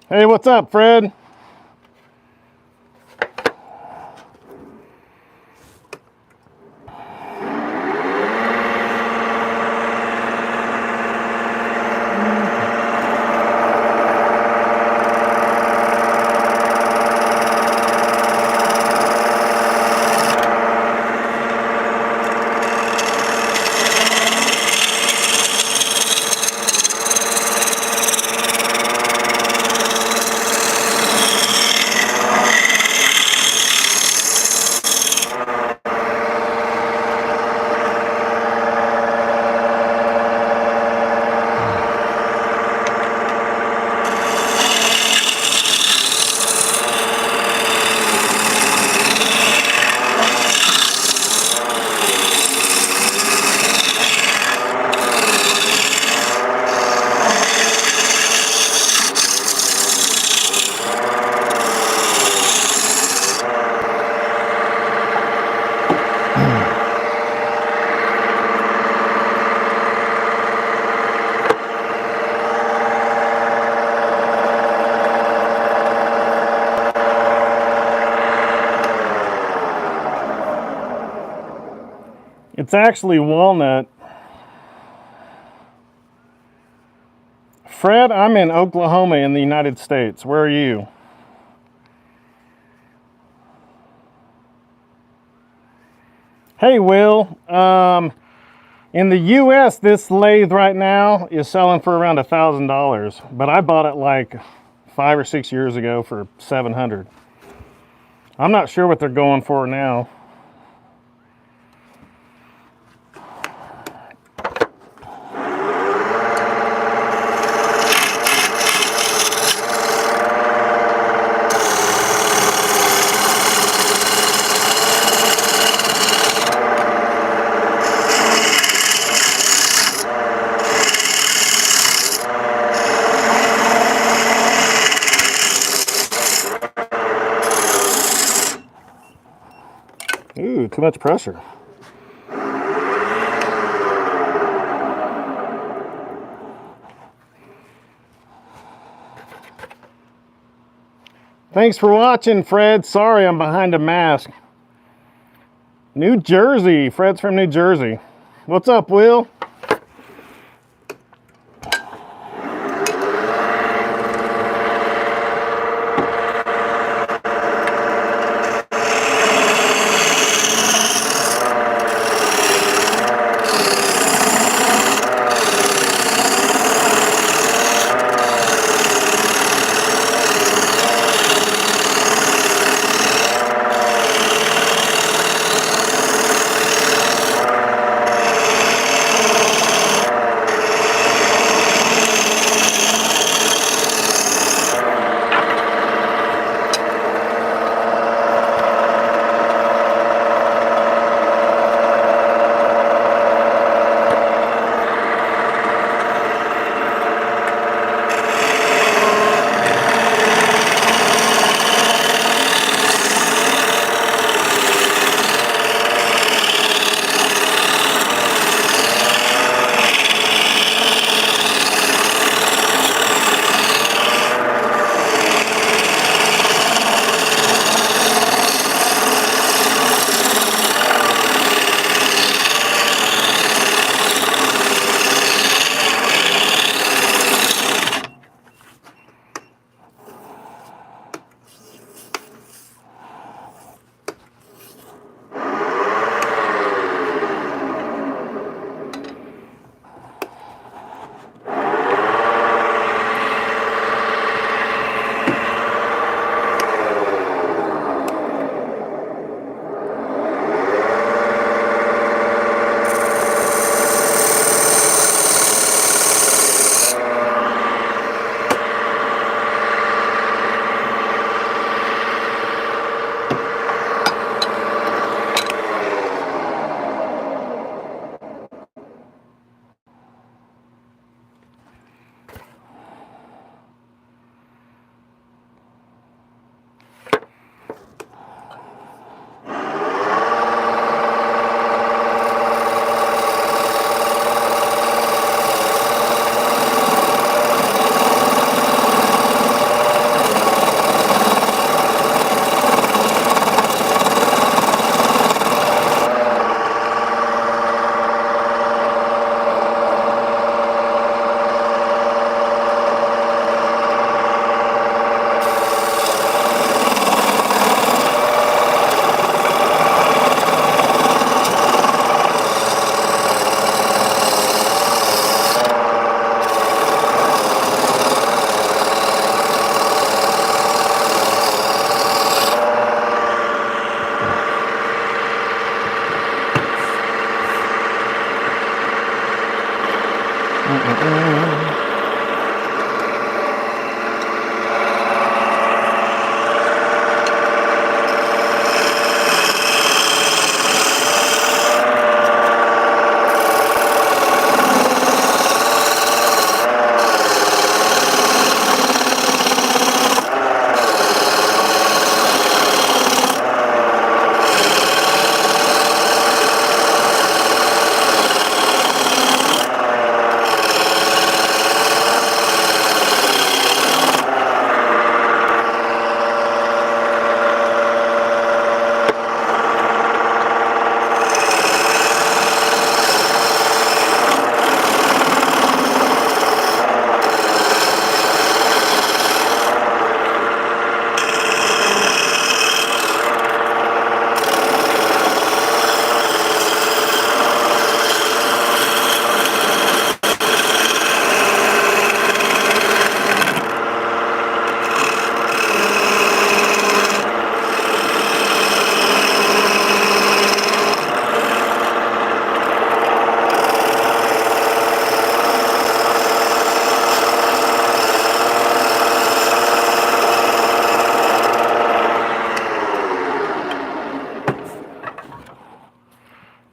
Hey, what's up, Fred? It's actually walnut. Fred, I'm in Oklahoma in the United States. Where are you? Hey, Will. In the US, this lathe right now is selling for around $1,000, but I bought it like 5 or 6 years ago for $700. I'm not sure what they're going for now. Ooh, too much pressure. Thanks for watching, Fred. Sorry I'm behind a mask. New Jersey. Fred's from New Jersey. What's up, Will?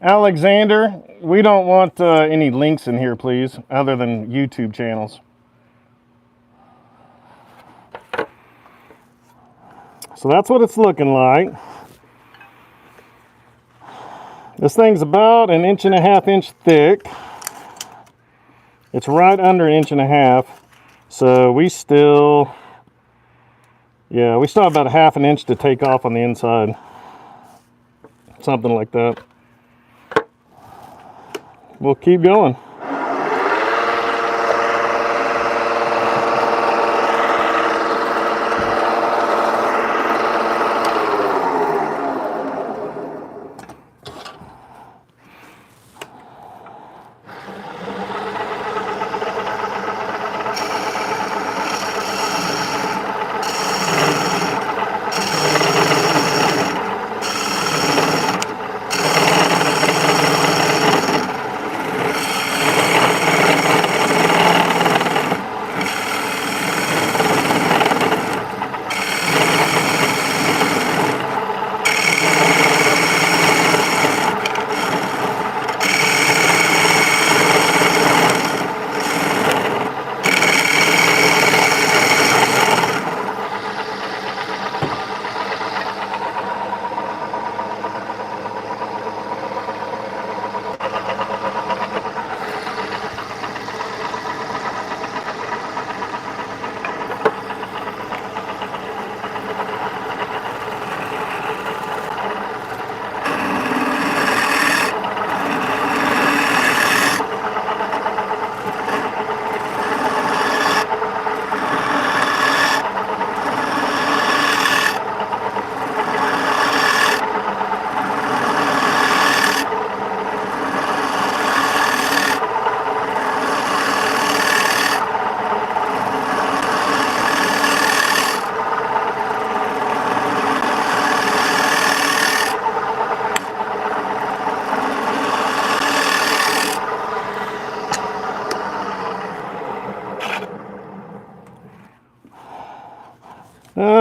Alexander, we don't want any links in here, please, other than YouTube channels. So that's what it's looking like. This thing's about 1.5 inches thick. It's right under 1.5 inches. So we still have about 1/2 inch to take off on the inside. Something like that. We'll keep going.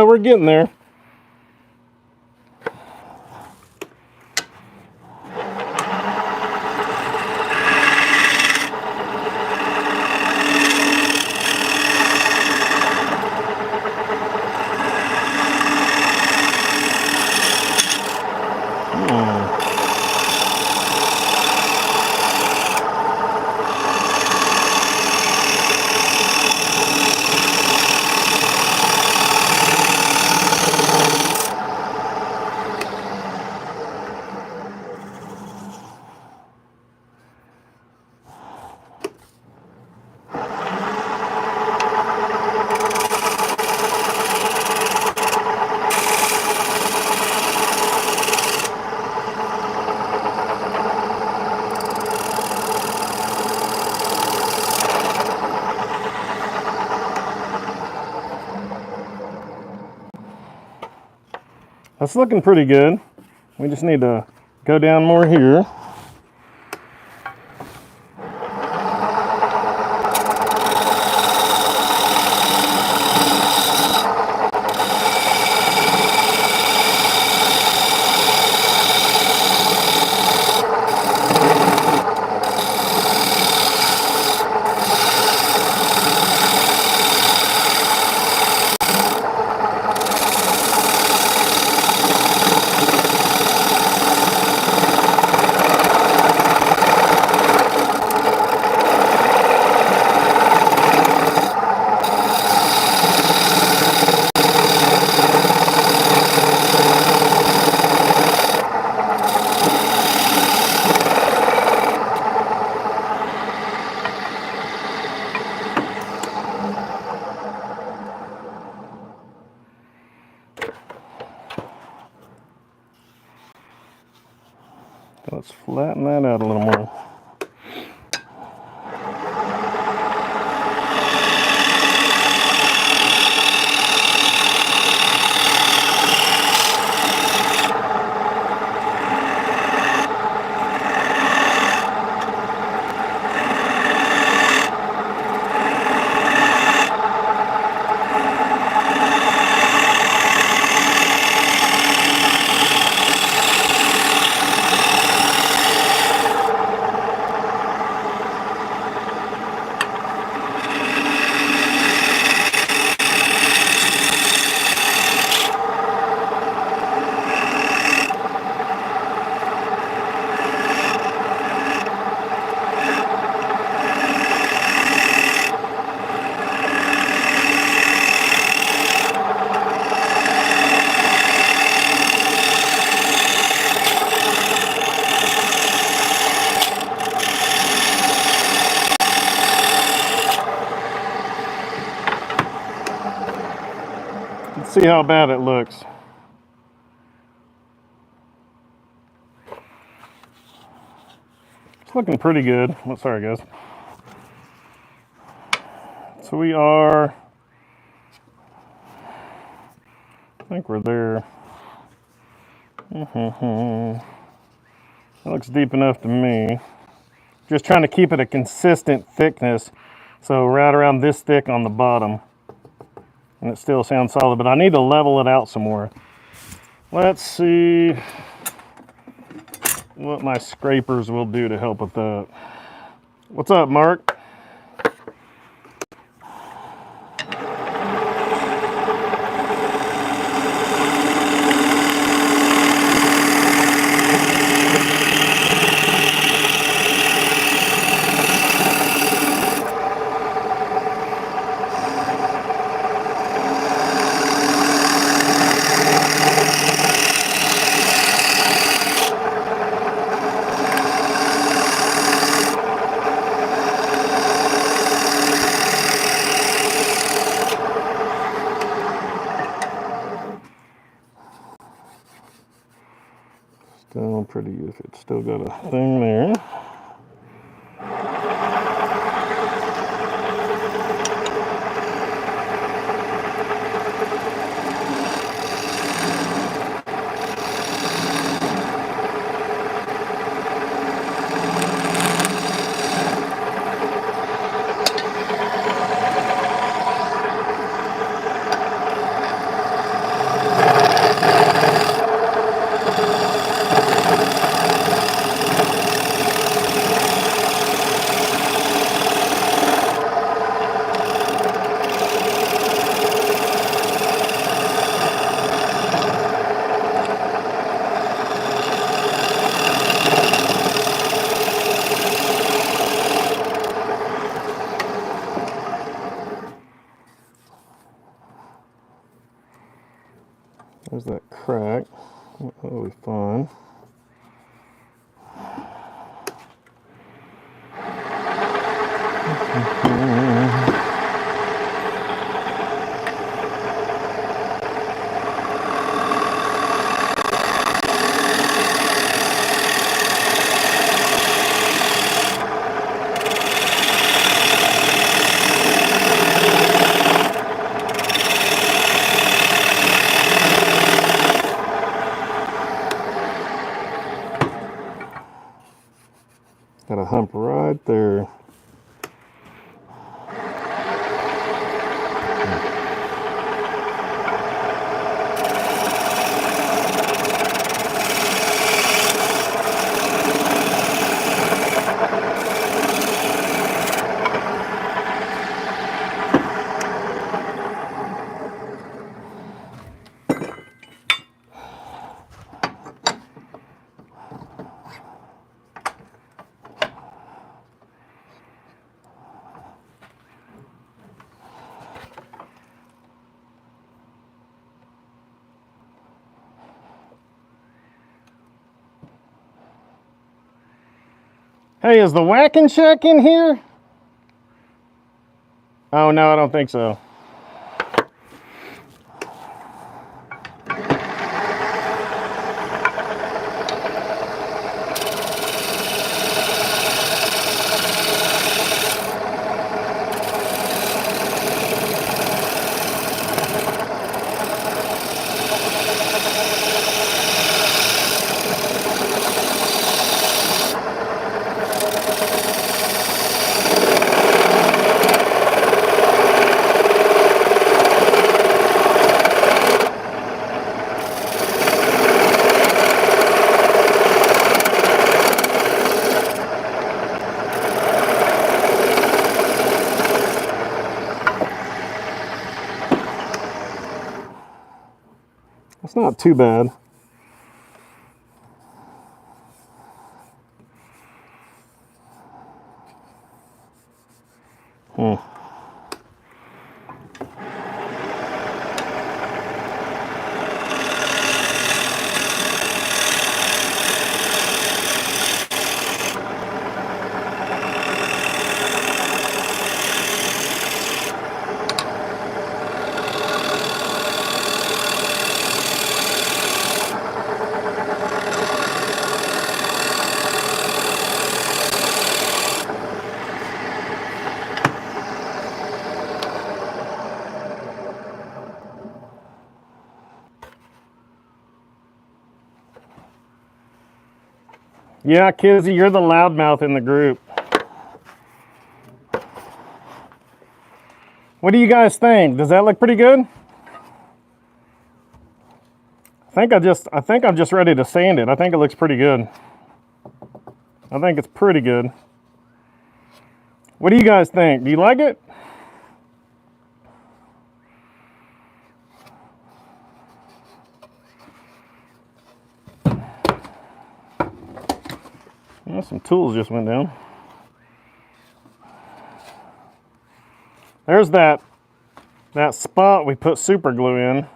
We're getting there. That's looking pretty good. We just need to go down more here. Let's flatten that out a little more. Let's see how bad it looks. It's looking pretty good. Oh, sorry, guys. So we are, I think we're there. That looks deep enough to me. Just trying to keep it a consistent thickness. So right around this thick on the bottom. And it still sounds solid, but I need to level it out some more. Let's see what my scrapers will do to help with that. What's up, Mark? Still pretty good. It's still got a thing there. There's that crack. That'll be fine. Got a hump right there. Hey, is the whacking shack in here? Oh, no, I don't think so. not too bad. Yeah, Kizzy, you're the loudmouth in the group. What do you guys think? Does that look pretty good? I think I'm just ready to sand it. I think it looks pretty good. I think it's pretty good. What do you guys think? Do you like it? Well, some tools just went down. There's that spot we put super glue in.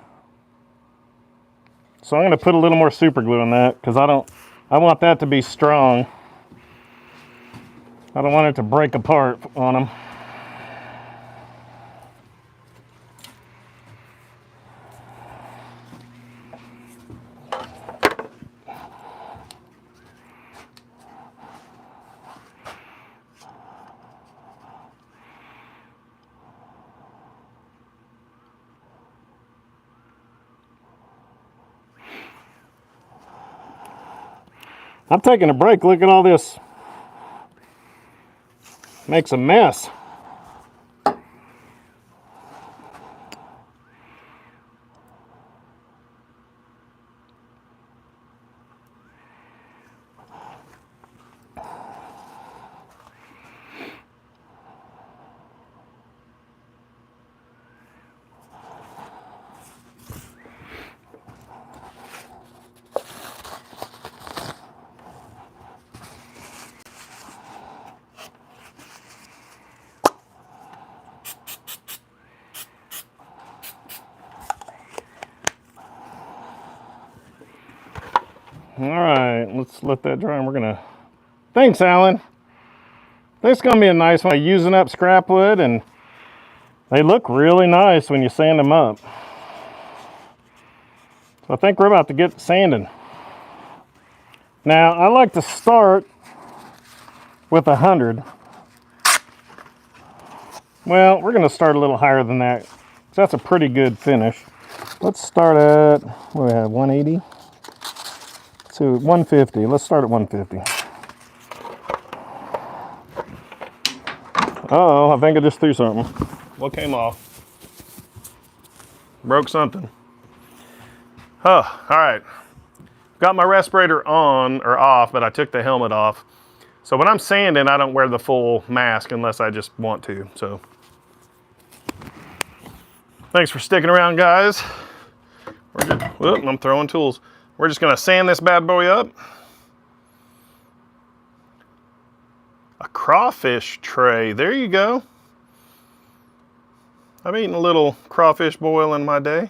So I'm going to put a little more super glue in that because I want that to be strong. I don't want it to break apart on them. I'm taking a break. Look at all this. Makes a mess. All right, let's let that dry, and we're gonna. Thanks, Alan. This is gonna be a nice one. Using up scrap wood, and they look really nice when you sand them up. So I think we're about to get sanding. Now I like to start with 100. Well, we're gonna start a little higher than that, because that's a pretty good finish. Let's start at, what do we have, 180? So 150, let's start at 150. Uh-oh, I think I just threw something. What came off? Broke something. Oh, all right. Got my respirator on or off, but I took the helmet off. So when I'm sanding, I don't wear the full mask unless I just want to. So thanks for sticking around, guys. Whoop, I'm throwing tools. We're just gonna sand this bad boy up. A crawfish tray, there you go. I've eaten a little crawfish boil in my day.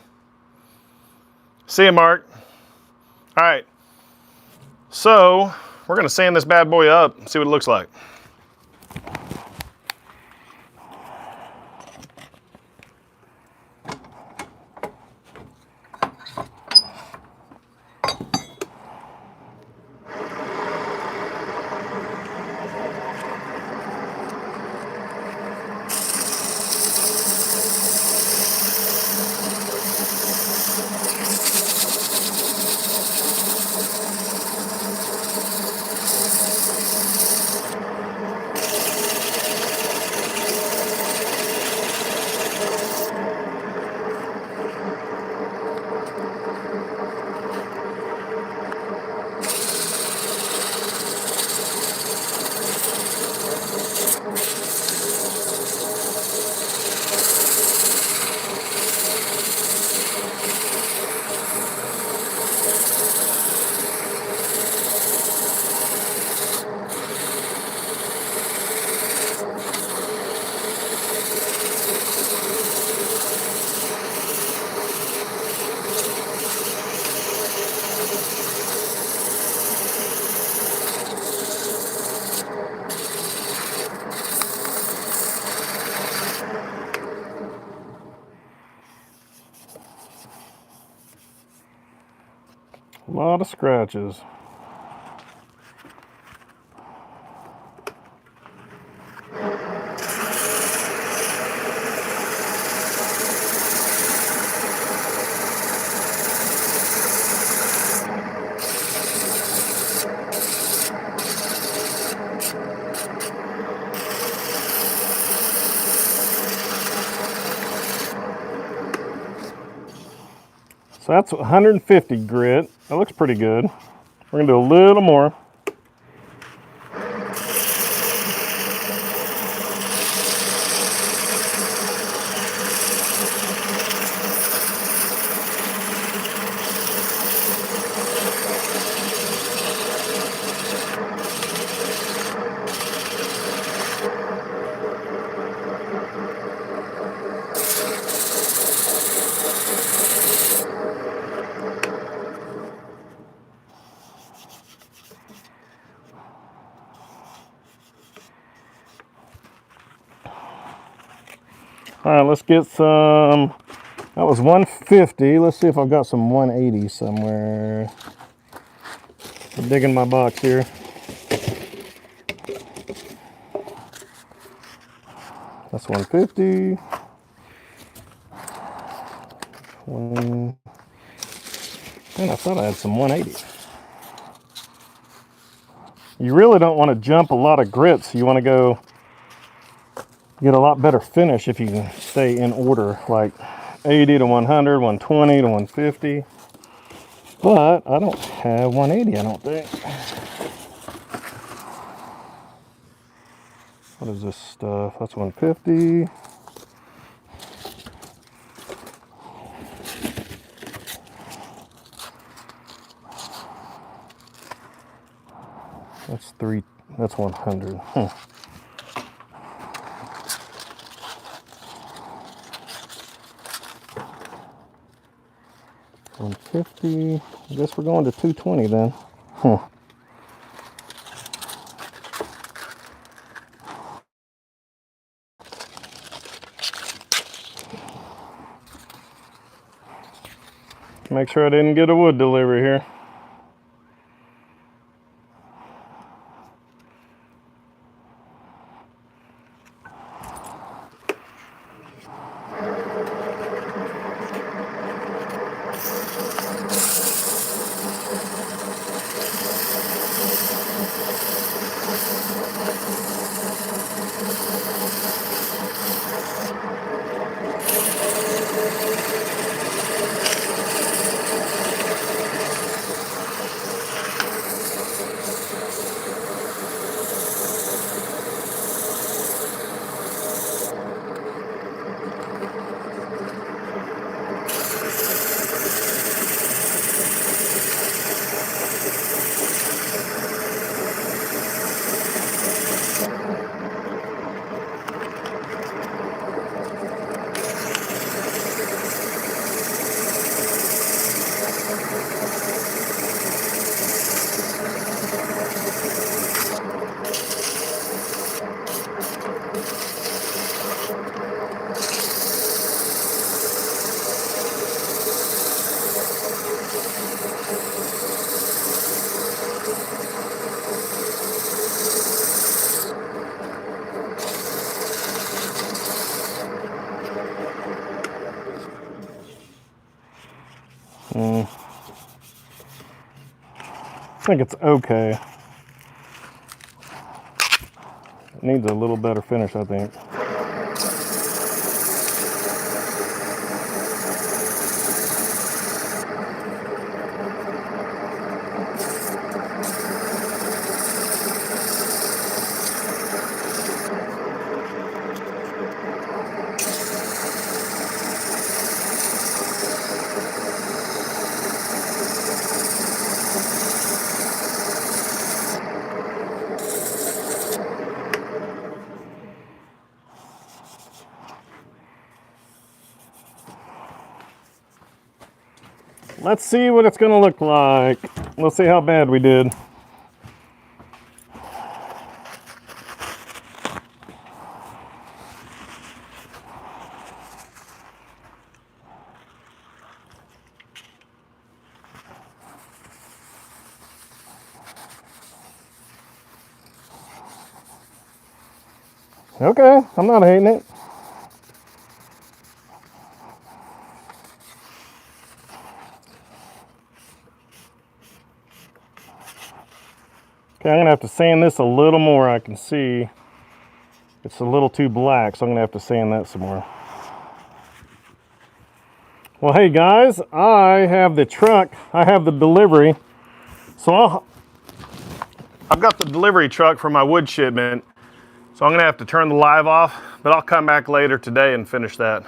See you, Mark. All right, so we're gonna sand this bad boy up and see what it looks like. A lot of scratches. So that's 150 grit. That looks pretty good. We're gonna do a little more. All right, let's get some. That was 150. Let's see if I've got some 180 somewhere. I'm digging my box here. That's 150. 20. Man, I thought I had some 180. You really don't want to jump a lot of grits. You want to go get a lot better finish if you can stay in order, like 80 to 100, 120 to 150. But I don't have 180, I don't think. What is this stuff? That's 150. That's 3, that's 100. 150. I guess we're going to 220 then. Make sure I didn't get a wood delivery here. I think it's okay. It needs a little better finish, I think. Let's see what it's gonna look like. Let's see how bad we did. Okay, I'm not hating it. Okay, I'm gonna have to sand this a little more. I can see it's a little too black, so I'm gonna have to sand that some more. Well, hey guys, I have the truck, I have the delivery. So I've got the delivery truck for my wood shipment, so I'm gonna have to turn the live off, but I'll come back later today and finish that.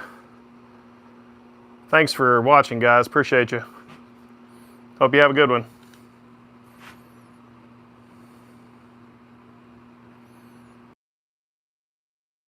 Thanks for watching, guys. Appreciate you. Hope you have a good one.